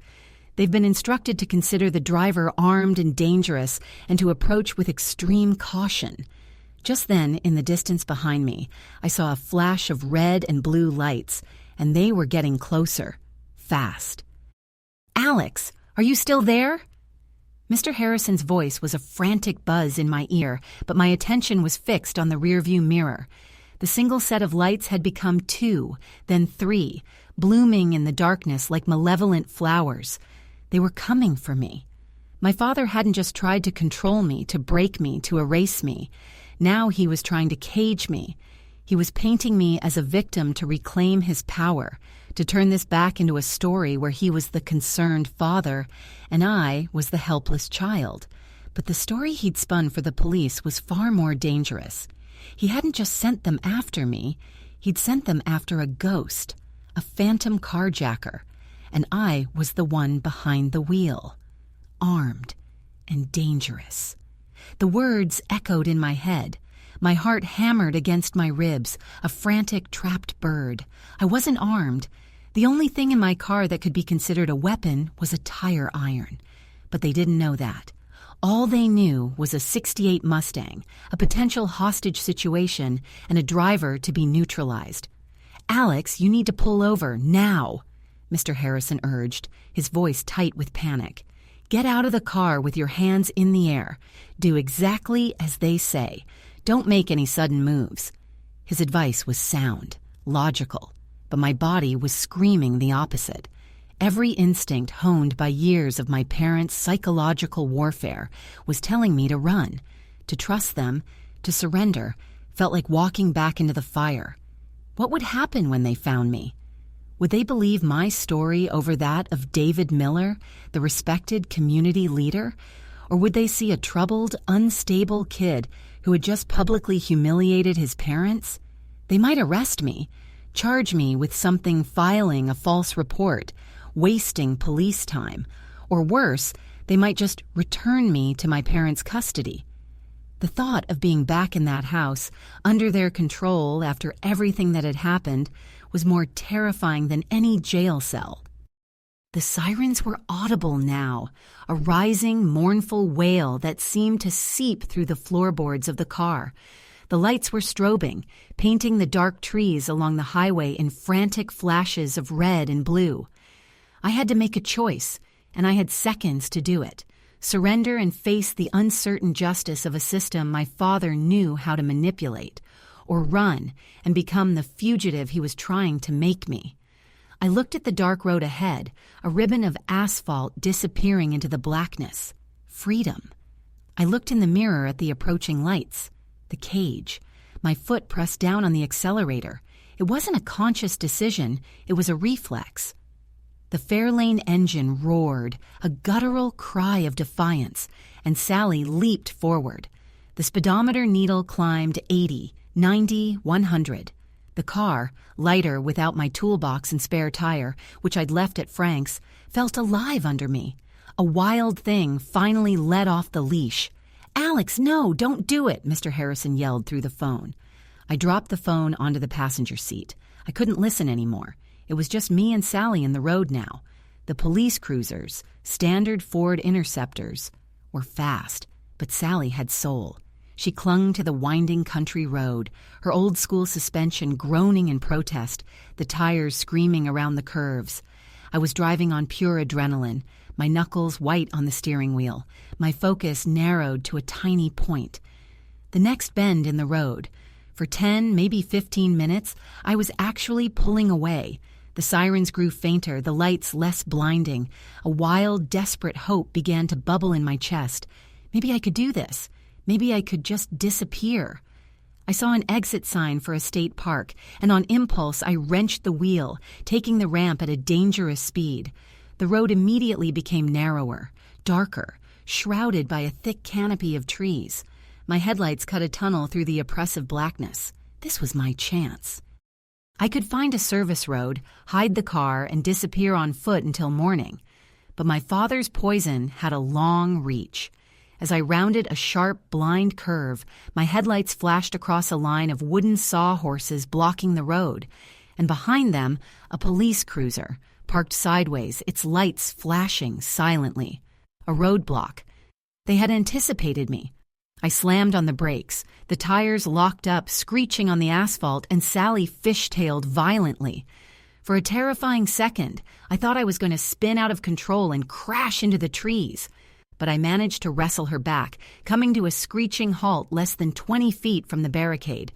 They've been instructed to consider the driver armed and dangerous and to approach with extreme caution." Just then, in the distance behind me, I saw a flash of red and blue lights, and they were getting closer, fast. "Alex, are you still there?" Mr. Harrison's voice was a frantic buzz in my ear, but my attention was fixed on the rearview mirror. The single set of lights had become 2, then 3, blooming in the darkness like malevolent flowers. They were coming for me. My father hadn't just tried to control me, to break me, to erase me. Now he was trying to cage me. He was painting me as a victim to reclaim his power, to turn this back into a story where he was the concerned father and I was the helpless child. But the story he'd spun for the police was far more dangerous. He hadn't just sent them after me, he'd sent them after a ghost, a phantom carjacker, and I was the one behind the wheel, armed and dangerous. The words echoed in my head. My heart hammered against my ribs, a frantic, trapped bird. I wasn't armed. The only thing in my car that could be considered a weapon was a tire iron. But they didn't know that. All they knew was a '68 Mustang, a potential hostage situation, and a driver to be neutralized. "Alex, you need to pull over, now," Mr. Harrison urged, his voice tight with panic. "Get out of the car with your hands in the air. Do exactly as they say. Don't make any sudden moves." His advice was sound, logical, but my body was screaming the opposite. Every instinct honed by years of my parents' psychological warfare was telling me to run. To trust them, to surrender, felt like walking back into the fire. What would happen when they found me? Would they believe my story over that of David Miller, the respected community leader? Or would they see a troubled, unstable kid who had just publicly humiliated his parents? They might arrest me, charge me with something filing a false report, wasting police time, or worse, they might just return me to my parents' custody. The thought of being back in that house, under their control after everything that had happened, was more terrifying than any jail cell. The sirens were audible now, a rising, mournful wail that seemed to seep through the floorboards of the car. The lights were strobing, painting the dark trees along the highway in frantic flashes of red and blue. I had to make a choice, and I had seconds to do it. Surrender and face the uncertain justice of a system my father knew how to manipulate, or run and become the fugitive he was trying to make me. I looked at the dark road ahead, a ribbon of asphalt disappearing into the blackness. Freedom. I looked in the mirror at the approaching lights. The cage. My foot pressed down on the accelerator. It wasn't a conscious decision, it was a reflex. The Fairlane engine roared, a guttural cry of defiance, and Sally leaped forward. The speedometer needle climbed 80, 90, 100. The car, lighter without my toolbox and spare tire, which I'd left at Frank's, felt alive under me. A wild thing finally let off the leash. "Alex, no, don't do it," Mr. Harrison yelled through the phone. I dropped the phone onto the passenger seat. I couldn't listen anymore. It was just me and Sally in the road now. The police cruisers, standard Ford Interceptors, were fast, but Sally had soul. She clung to the winding country road, her old-school suspension groaning in protest, the tires screaming around the curves. I was driving on pure adrenaline, my knuckles white on the steering wheel, my focus narrowed to a tiny point. The next bend in the road. For 10, maybe 15 minutes, I was actually pulling away. The sirens grew fainter, the lights less blinding. A wild, desperate hope began to bubble in my chest. Maybe I could do this. Maybe I could just disappear. I saw an exit sign for a state park, and on impulse I wrenched the wheel, taking the ramp at a dangerous speed. The road immediately became narrower, darker, shrouded by a thick canopy of trees. My headlights cut a tunnel through the oppressive blackness. This was my chance. I could find a service road, hide the car, and disappear on foot until morning. But my father's poison had a long reach. As I rounded a sharp, blind curve, my headlights flashed across a line of wooden sawhorses blocking the road, and behind them, a police cruiser, parked sideways, its lights flashing silently. A roadblock. They had anticipated me. I slammed on the brakes, the tires locked up, screeching on the asphalt, and Sally fishtailed violently. For a terrifying second, I thought I was going to spin out of control and crash into the trees. But I managed to wrestle her back, coming to a screeching halt less than 20 feet from the barricade.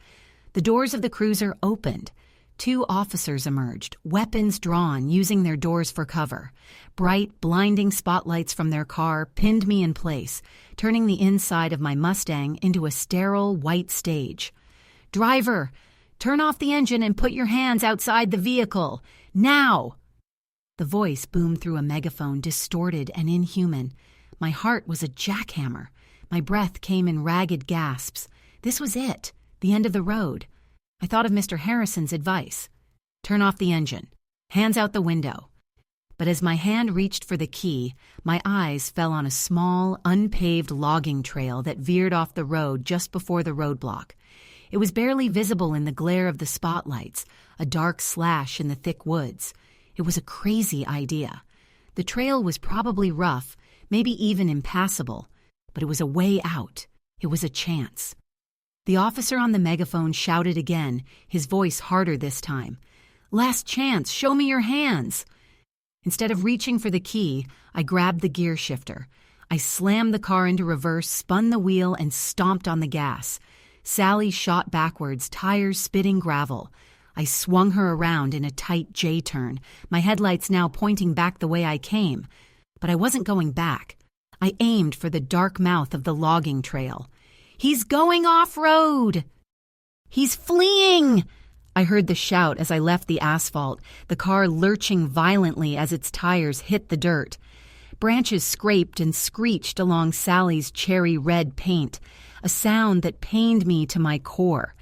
The doors of the cruiser opened. 2 officers emerged, weapons drawn, using their doors for cover. Bright, blinding spotlights from their car pinned me in place, turning the inside of my Mustang into a sterile white stage. "Driver, turn off the engine and put your hands outside the vehicle. Now!" The voice boomed through a megaphone, distorted and inhuman. My heart was a jackhammer. My breath came in ragged gasps. This was it, the end of the road. I thought of Mr. Harrison's advice. Turn off the engine. Hands out the window. But as my hand reached for the key, my eyes fell on a small, unpaved logging trail that veered off the road just before the roadblock. It was barely visible in the glare of the spotlights, a dark slash in the thick woods. It was a crazy idea. The trail was probably rough, maybe even impassable, but it was a way out. It was a chance. The officer on the megaphone shouted again, his voice harder this time. "Last chance, show me your hands." Instead of reaching for the key, I grabbed the gear shifter. I slammed the car into reverse, spun the wheel, and stomped on the gas. Sally shot backwards, tires spitting gravel. I swung her around in a tight J-turn, my headlights now pointing back the way I came. But I wasn't going back. I aimed for the dark mouth of the logging trail. "He's going off-road! He's fleeing!" I heard the shout as I left the asphalt, the car lurching violently as its tires hit the dirt. Branches scraped and screeched along Sally's cherry red paint, a sound that pained me to my core.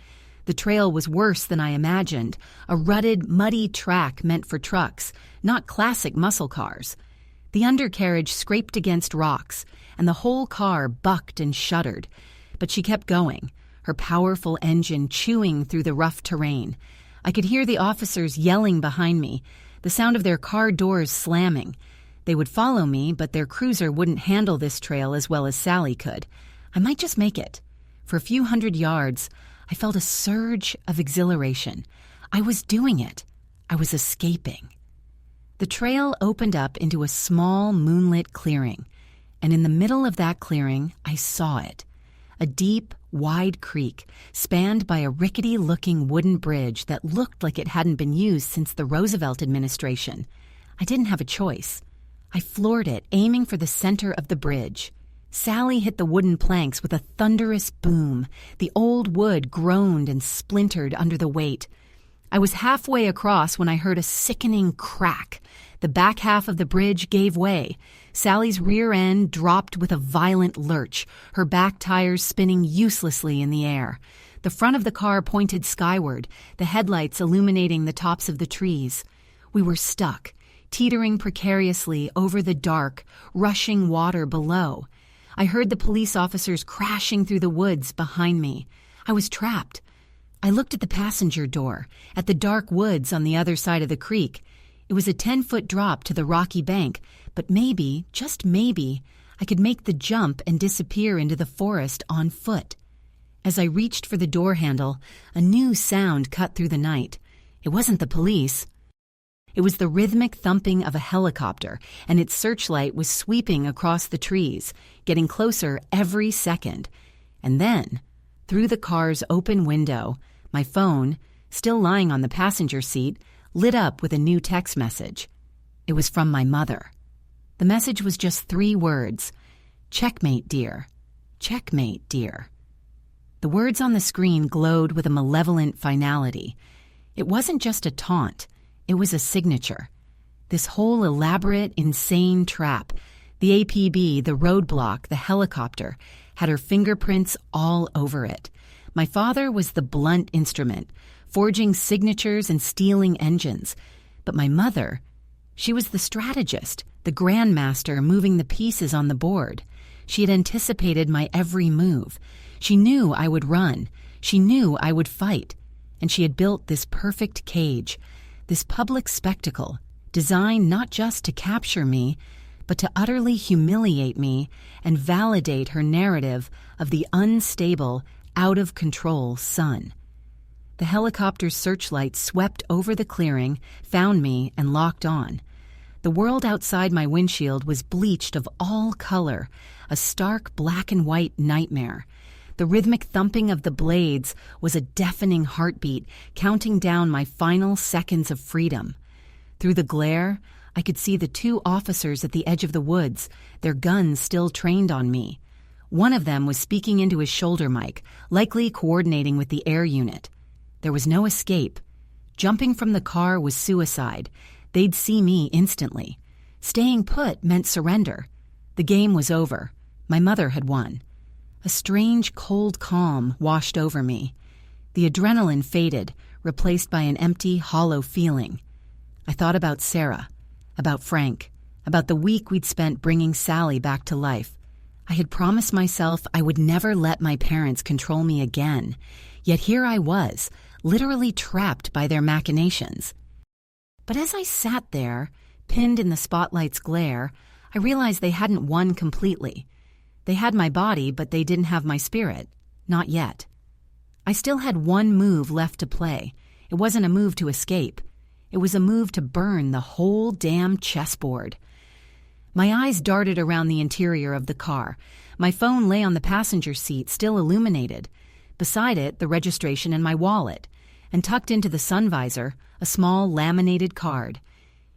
The trail was worse than I imagined, a rutted, muddy track meant for trucks, not classic muscle cars. The undercarriage scraped against rocks, and the whole car bucked and shuddered. But she kept going, her powerful engine chewing through the rough terrain. I could hear the officers yelling behind me, the sound of their car doors slamming. They would follow me, but their cruiser wouldn't handle this trail as well as Sally could. I might just make it. For a few hundred yards, I felt a surge of exhilaration. I was doing it. I was escaping. The trail opened up into a small, moonlit clearing, and in the middle of that clearing, I saw it. A deep, wide creek, spanned by a rickety-looking wooden bridge that looked like it hadn't been used since the Roosevelt administration. I didn't have a choice. I floored it, aiming for the center of the bridge. Sally hit the wooden planks with a thunderous boom. The old wood groaned and splintered under the weight. I was halfway across when I heard a sickening crack. The back half of the bridge gave way. Sally's rear end dropped with a violent lurch, her back tires spinning uselessly in the air. The front of the car pointed skyward, the headlights illuminating the tops of the trees. We were stuck, teetering precariously over the dark, rushing water below. I heard the police officers crashing through the woods behind me. I was trapped. I looked at the passenger door, at the dark woods on the other side of the creek. It was a 10-foot drop to the rocky bank, but maybe, just maybe, I could make the jump and disappear into the forest on foot. As I reached for the door handle, a new sound cut through the night. It wasn't the police. It was the rhythmic thumping of a helicopter, and its searchlight was sweeping across the trees, getting closer every second. And then, through the car's open window, my phone, still lying on the passenger seat, lit up with a new text message. It was from my mother. The message was just 3 words. "Checkmate, dear. Checkmate, dear." The words on the screen glowed with a malevolent finality. It wasn't just a taunt. It was a signature. This whole elaborate, insane trap, the APB, the roadblock, the helicopter, had her fingerprints all over it. My father was the blunt instrument, forging signatures and stealing engines. But my mother, she was the strategist, the grandmaster moving the pieces on the board. She had anticipated my every move. She knew I would run. She knew I would fight. And she had built this perfect cage, this public spectacle, designed not just to capture me, but to utterly humiliate me and validate her narrative of the unstable, out-of-control son. The helicopter's searchlight swept over the clearing, found me, and locked on. The world outside my windshield was bleached of all color, a stark black and white nightmare. The rhythmic thumping of the blades was a deafening heartbeat, counting down my final seconds of freedom. Through the glare, I could see the 2 officers at the edge of the woods, their guns still trained on me. One of them was speaking into his shoulder mic, likely coordinating with the air unit. There was no escape. Jumping from the car was suicide. They'd see me instantly. Staying put meant surrender. The game was over. My mother had won. A strange, cold calm washed over me. The adrenaline faded, replaced by an empty, hollow feeling. I thought about Sarah, about Frank, about the week we'd spent bringing Sally back to life. I had promised myself I would never let my parents control me again. Yet here I was, literally trapped by their machinations. But as I sat there, pinned in the spotlight's glare, I realized they hadn't won completely. They had my body, but they didn't have my spirit. Not yet. I still had one move left to play. It wasn't a move to escape. It was a move to burn the whole damn chessboard. My eyes darted around the interior of the car. My phone lay on the passenger seat, still illuminated. Beside it, the registration and my wallet. And tucked into the sun visor, a small laminated card.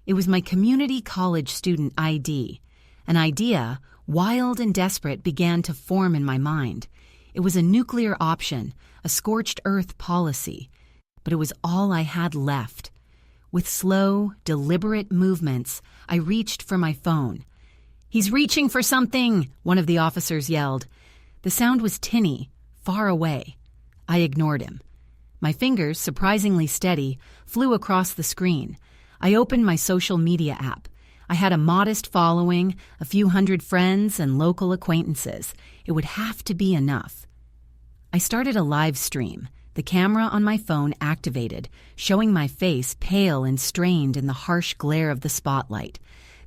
It was my community college student ID. An idea, wild and desperate, began to form in my mind. It was a nuclear option, a scorched earth policy. But it was all I had left. With slow, deliberate movements, I reached for my phone. "He's reaching for something!" one of the officers yelled. The sound was tinny, far away. I ignored him. My fingers, surprisingly steady, flew across the screen. I opened my social media app. I had a modest following, a few hundred friends, and local acquaintances. It would have to be enough. I started a live stream. The camera on my phone activated, showing my face pale and strained in the harsh glare of the spotlight.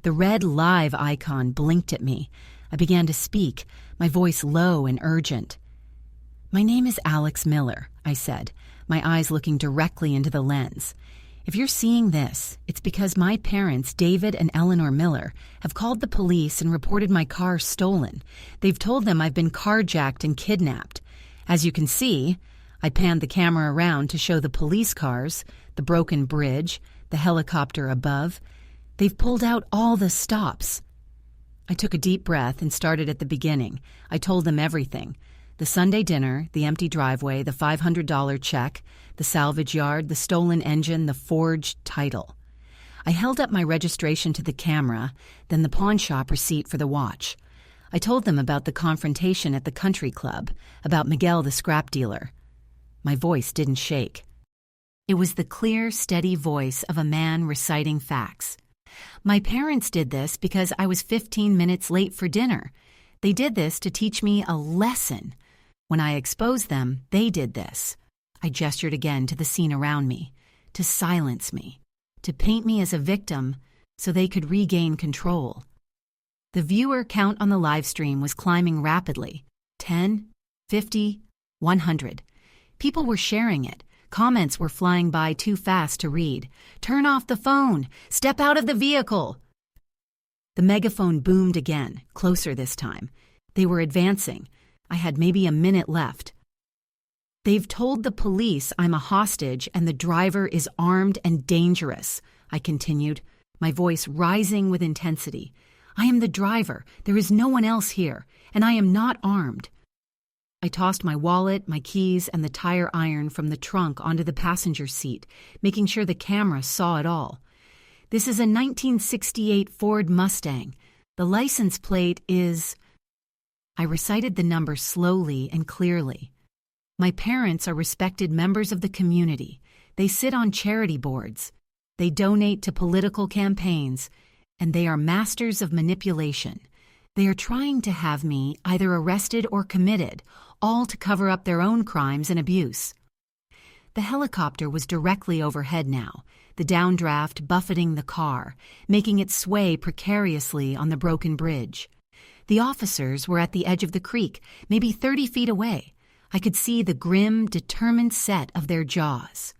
The red live icon blinked at me. I began to speak, my voice low and urgent. "My name is Alex Miller," I said, my eyes looking directly into the lens. "If you're seeing this, it's because my parents, David and Eleanor Miller, have called the police and reported my car stolen. They've told them I've been carjacked and kidnapped. As you can see," I panned the camera around to show the police cars, the broken bridge, the helicopter above. "They've pulled out all the stops." I took a deep breath and started at the beginning. I told them everything. The Sunday dinner, the empty driveway, the $500 check, the salvage yard, the stolen engine, the forged title. I held up my registration to the camera, then the pawn shop receipt for the watch. I told them about the confrontation at the country club, about Miguel the scrap dealer. My voice didn't shake. It was the clear, steady voice of a man reciting facts. My parents did this because I was 15 minutes late for dinner. They did this to teach me a lesson. When I exposed them, they did this. I gestured again to the scene around me, to silence me, to paint me as a victim so they could regain control. The viewer count on the live stream was climbing rapidly. 10, 50, 100. People were sharing it. Comments were flying by too fast to read. "Turn off the phone! Step out of the vehicle!" The megaphone boomed again, closer this time. They were advancing. I had maybe a minute left. "They've told the police I'm a hostage and the driver is armed and dangerous," I continued, my voice rising with intensity. "I am the driver. There is no one else here, and I am not armed." I tossed my wallet, my keys, and the tire iron from the trunk onto the passenger seat, making sure the camera saw it all. "This is a 1968 Ford Mustang. The license plate is—" I recited the number slowly and clearly. "My parents are respected members of the community. They sit on charity boards. They donate to political campaigns, and they are masters of manipulation. They are trying to have me either arrested or committed, all to cover up their own crimes and abuse." The helicopter was directly overhead now, the downdraft buffeting the car, making it sway precariously on the broken bridge. The officers were at the edge of the creek, maybe 30 feet away. I could see the grim, determined set of their jaws.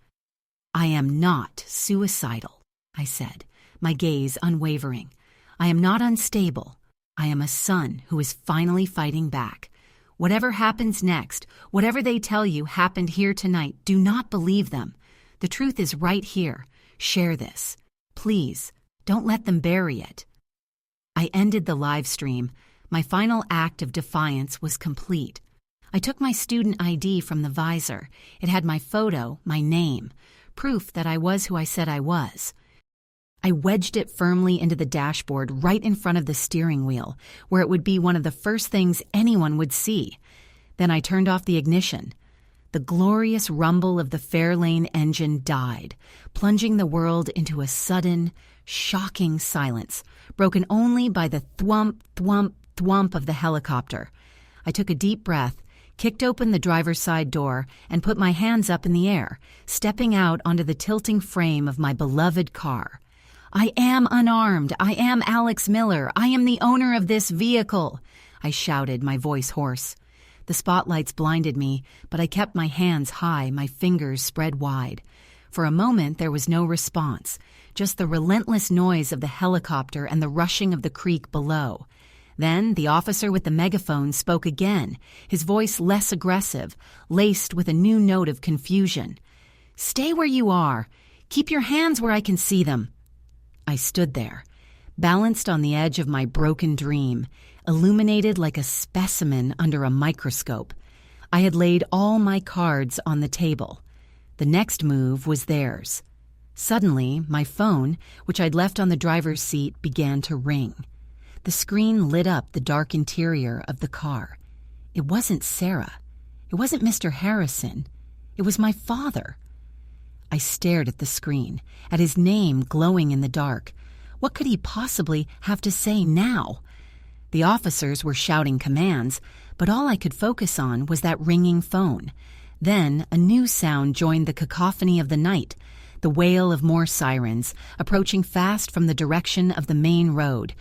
"I am not suicidal," I said, my gaze unwavering. "I am not unstable. I am a son who is finally fighting back. Whatever happens next, whatever they tell you happened here tonight, do not believe them. The truth is right here. Share this. Please, don't let them bury it." I ended the live stream. My final act of defiance was complete. I took my student ID from the visor. It had my photo, my name, proof that I was who I said I was. I wedged it firmly into the dashboard right in front of the steering wheel, where it would be one of the first things anyone would see. Then I turned off the ignition. The glorious rumble of the Fairlane engine died, plunging the world into a sudden, shocking silence, broken only by the thwump, thwump, thwump of the helicopter. I took a deep breath, kicked open the driver's side door, and put my hands up in the air, stepping out onto the tilting frame of my beloved car. "I am unarmed. I am Alex Miller. I am the owner of this vehicle," I shouted, my voice hoarse. The spotlights blinded me, but I kept my hands high, my fingers spread wide. For a moment there was no response, just the relentless noise of the helicopter and the rushing of the creek below. Then the officer with the megaphone spoke again, his voice less aggressive, laced with a new note of confusion. "Stay where you are. Keep your hands where I can see them." I stood there, balanced on the edge of my broken dream, illuminated like a specimen under a microscope. I had laid all my cards on the table. The next move was theirs. Suddenly, my phone, which I'd left on the driver's seat, began to ring. The screen lit up the dark interior of the car. It wasn't Sarah. It wasn't Mr. Harrison. It was my father. I stared at the screen, at his name glowing in the dark. What could he possibly have to say now? The officers were shouting commands, but all I could focus on was that ringing phone. Then a new sound joined the cacophony of the night, the wail of more sirens, approaching fast from the direction of the main road.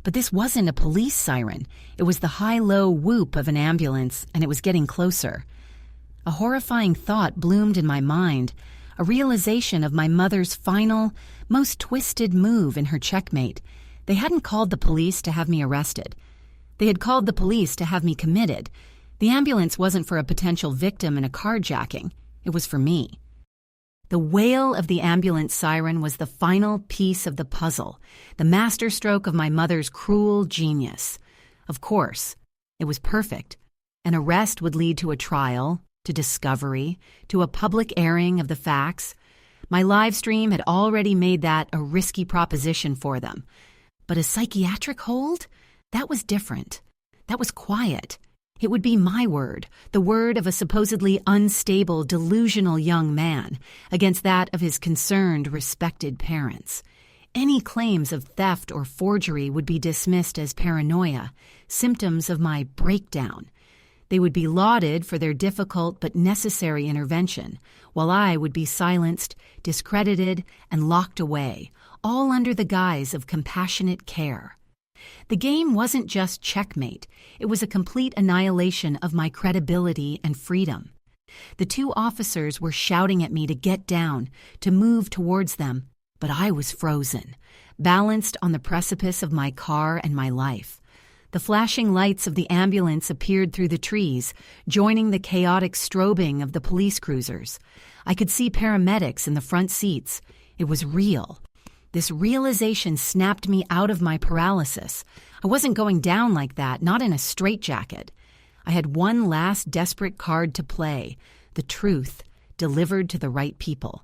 But this wasn't a police siren. It was the high-low whoop of an ambulance, and it was getting closer. A horrifying thought bloomed in my mind, a realization of my mother's final, most twisted move in her checkmate. They hadn't called the police to have me arrested. They had called the police to have me committed. The ambulance wasn't for a potential victim in a carjacking. It was for me. The wail of the ambulance siren was the final piece of the puzzle, the masterstroke of my mother's cruel genius. Of course, it was perfect. An arrest would lead to a trial, to discovery, to a public airing of the facts. My live stream had already made that a risky proposition for them. But a psychiatric hold? That was different. That was quiet. It would be my word, the word of a supposedly unstable, delusional young man, against that of his concerned, respected parents. Any claims of theft or forgery would be dismissed as paranoia, symptoms of my breakdown. They would be lauded for their difficult but necessary intervention, while I would be silenced, discredited, and locked away, all under the guise of compassionate care. The game wasn't just checkmate, it was a complete annihilation of my credibility and freedom. The two officers were shouting at me to get down, to move towards them, but I was frozen, balanced on the precipice of my car and my life. The flashing lights of the ambulance appeared through the trees, joining the chaotic strobing of the police cruisers. I could see paramedics in the front seats. It was real. This realization snapped me out of my paralysis. I wasn't going down like that, not in a straitjacket. I had one last desperate card to play, the truth, delivered to the right people.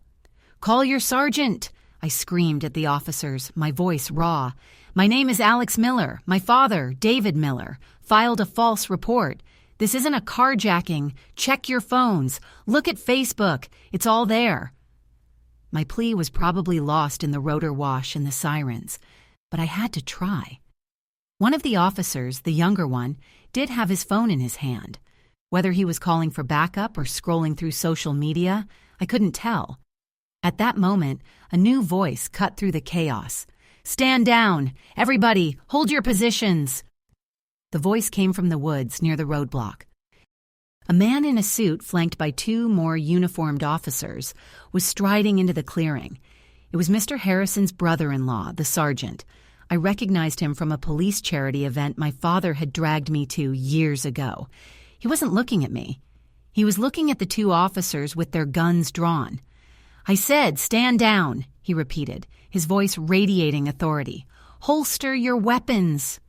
"Call your sergeant!" I screamed at the officers, my voice raw. "My name is Alex Miller. My father, David Miller, filed a false report. This isn't a carjacking. Check your phones. Look at Facebook. It's all there." My plea was probably lost in the rotor wash and the sirens, but I had to try. One of the officers, the younger one, did have his phone in his hand. Whether he was calling for backup or scrolling through social media, I couldn't tell. At that moment, a new voice cut through the chaos. "Stand down! Everybody, hold your positions!" The voice came from the woods near the roadblock. A man in a suit, flanked by two more uniformed officers, was striding into the clearing. It was Mr. Harrison's brother-in-law, the sergeant. I recognized him from a police charity event my father had dragged me to years ago. He wasn't looking at me. He was looking at the two officers with their guns drawn. "I said, stand down," he repeated, his voice radiating authority. "Holster your weapons."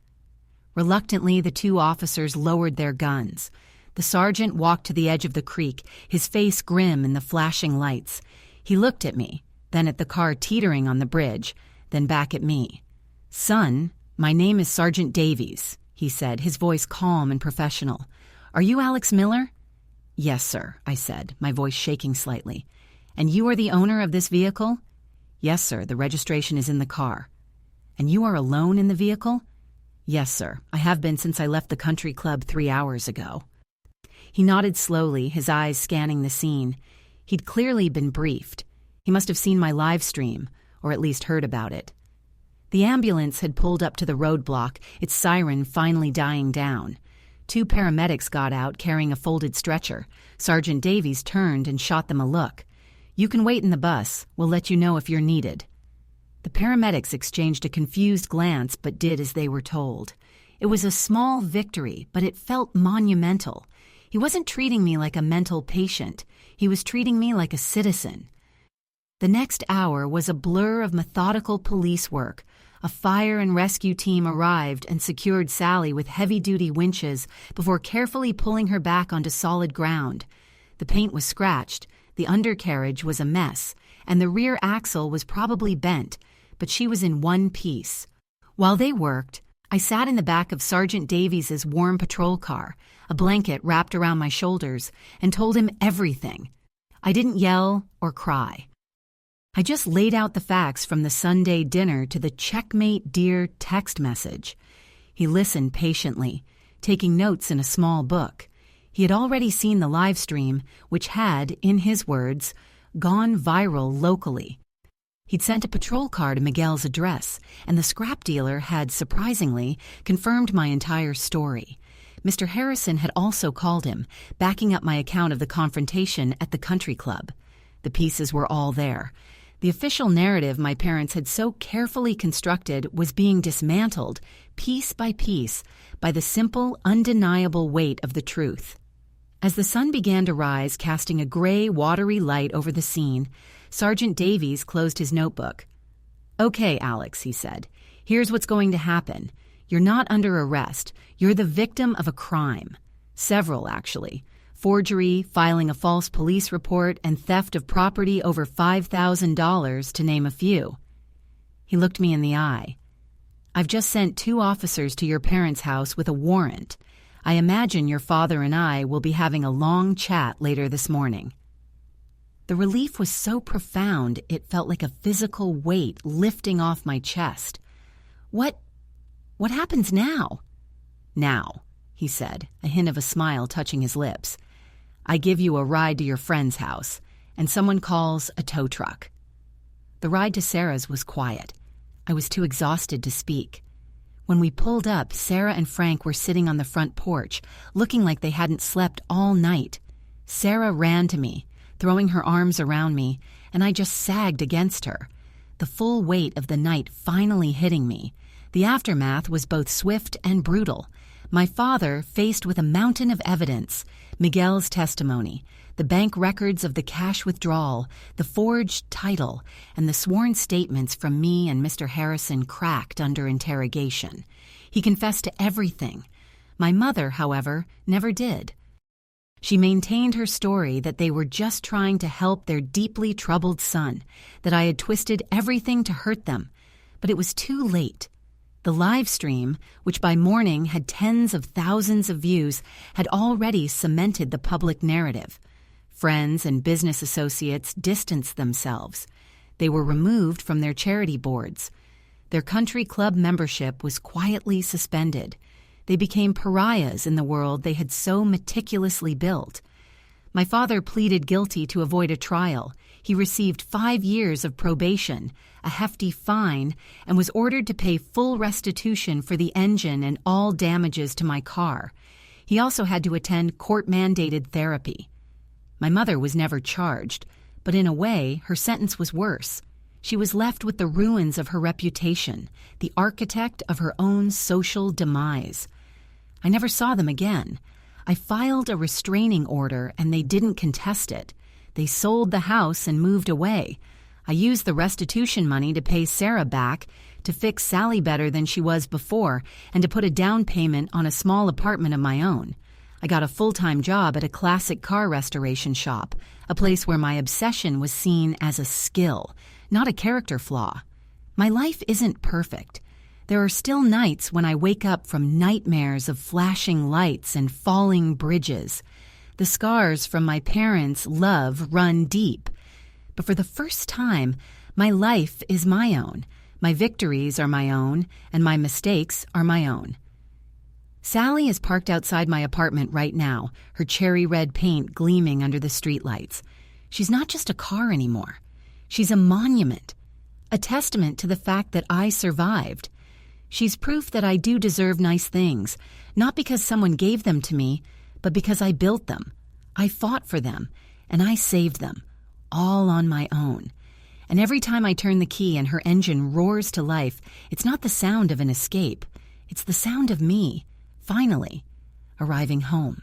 Reluctantly, the two officers lowered their guns. The sergeant walked to the edge of the creek, his face grim in the flashing lights. He looked at me, then at the car teetering on the bridge, then back at me. "Son, my name is Sergeant Davies," he said, his voice calm and professional. "Are you Alex Miller?" "Yes, sir," I said, my voice shaking slightly. "And you are the owner of this vehicle?" "Yes, sir, the registration is in the car." "And you are alone in the vehicle?" "Yes, sir, I have been since I left the country club 3 hours ago." He nodded slowly, his eyes scanning the scene. He'd clearly been briefed. He must have seen my live stream, or at least heard about it. The ambulance had pulled up to the roadblock, its siren finally dying down. 2 paramedics got out carrying a folded stretcher. Sergeant Davies turned and shot them a look. "You can wait in the bus. We'll let you know if you're needed." The paramedics exchanged a confused glance but did as they were told. It was a small victory, but it felt monumental. He wasn't treating me like a mental patient. He was treating me like a citizen. The next hour was a blur of methodical police work. A fire and rescue team arrived and secured Sally with heavy-duty winches before carefully pulling her back onto solid ground. The paint was scratched, the undercarriage was a mess, and the rear axle was probably bent, but she was in one piece. While they worked, I sat in the back of Sergeant Davies's warm patrol car, a blanket wrapped around my shoulders, and told him everything. I didn't yell or cry. I just laid out the facts from the Sunday dinner to the "Checkmate, dear" text message. He listened patiently, taking notes in a small book. He had already seen the live stream, which had, in his words, gone viral locally. He'd sent a patrol car to Miguel's address, and the scrap dealer had, surprisingly, confirmed my entire story. Mr. Harrison had also called him, backing up my account of the confrontation at the country club. The pieces were all there. The official narrative my parents had so carefully constructed was being dismantled, piece by piece, by the simple, undeniable weight of the truth. As the sun began to rise, casting a gray, watery light over the scene, Sergeant Davies closed his notebook. "Okay, Alex," he said, "here's what's going to happen. You're not under arrest. You're the victim of a crime. Several, actually. Forgery, filing a false police report, and theft of property over $5,000, to name a few." He looked me in the eye. "I've just sent 2 officers to your parents' house with a warrant. I imagine your father and I will be having a long chat later this morning." The relief was so profound it felt like a physical weight lifting off my chest. What happens now?" "Now, he said, a hint of a smile touching his lips. "I give you a ride to your friend's house, and someone calls a tow truck." The ride to Sarah's was quiet. I was too exhausted to speak. When we pulled up, Sarah and Frank were sitting on the front porch, looking like they hadn't slept all night. Sarah ran to me, throwing her arms around me, and I just sagged against her, the full weight of the night finally hitting me. The aftermath was both swift and brutal. My father, faced with a mountain of evidence, Miguel's testimony, the bank records of the cash withdrawal, the forged title, and the sworn statements from me and Mr. Harrison cracked under interrogation. He confessed to everything. My mother, however, never did. She maintained her story that they were just trying to help their deeply troubled son, that I had twisted everything to hurt them. But it was too late. The live stream, which by morning had tens of thousands of views, had already cemented the public narrative. Friends and business associates distanced themselves. They were removed from their charity boards. Their country club membership was quietly suspended. They became pariahs in the world they had so meticulously built. My father pleaded guilty to avoid a trial. He received 5 years of probation, a hefty fine, and was ordered to pay full restitution for the engine and all damages to my car. He also had to attend court-mandated therapy. My mother was never charged, but in a way, her sentence was worse. She was left with the ruins of her reputation, the architect of her own social demise. I never saw them again. I filed a restraining order and they didn't contest it. They sold the house and moved away. I used the restitution money to pay Sarah back, to fix Sally better than she was before, and to put a down payment on a small apartment of my own. I got a full-time job at a classic car restoration shop, a place where my obsession was seen as a skill, not a character flaw. My life isn't perfect. There are still nights when I wake up from nightmares of flashing lights and falling bridges. The scars from my parents' love run deep. But for the first time, my life is my own. My victories are my own, and my mistakes are my own. Sally is parked outside my apartment right now, her cherry red paint gleaming under the streetlights. She's not just a car anymore. She's a monument, a testament to the fact that I survived. She's proof that I do deserve nice things, not because someone gave them to me, but because I built them. I fought for them, and I saved them, all on my own. And every time I turn the key and her engine roars to life, it's not the sound of an escape. It's the sound of me, finally, arriving home.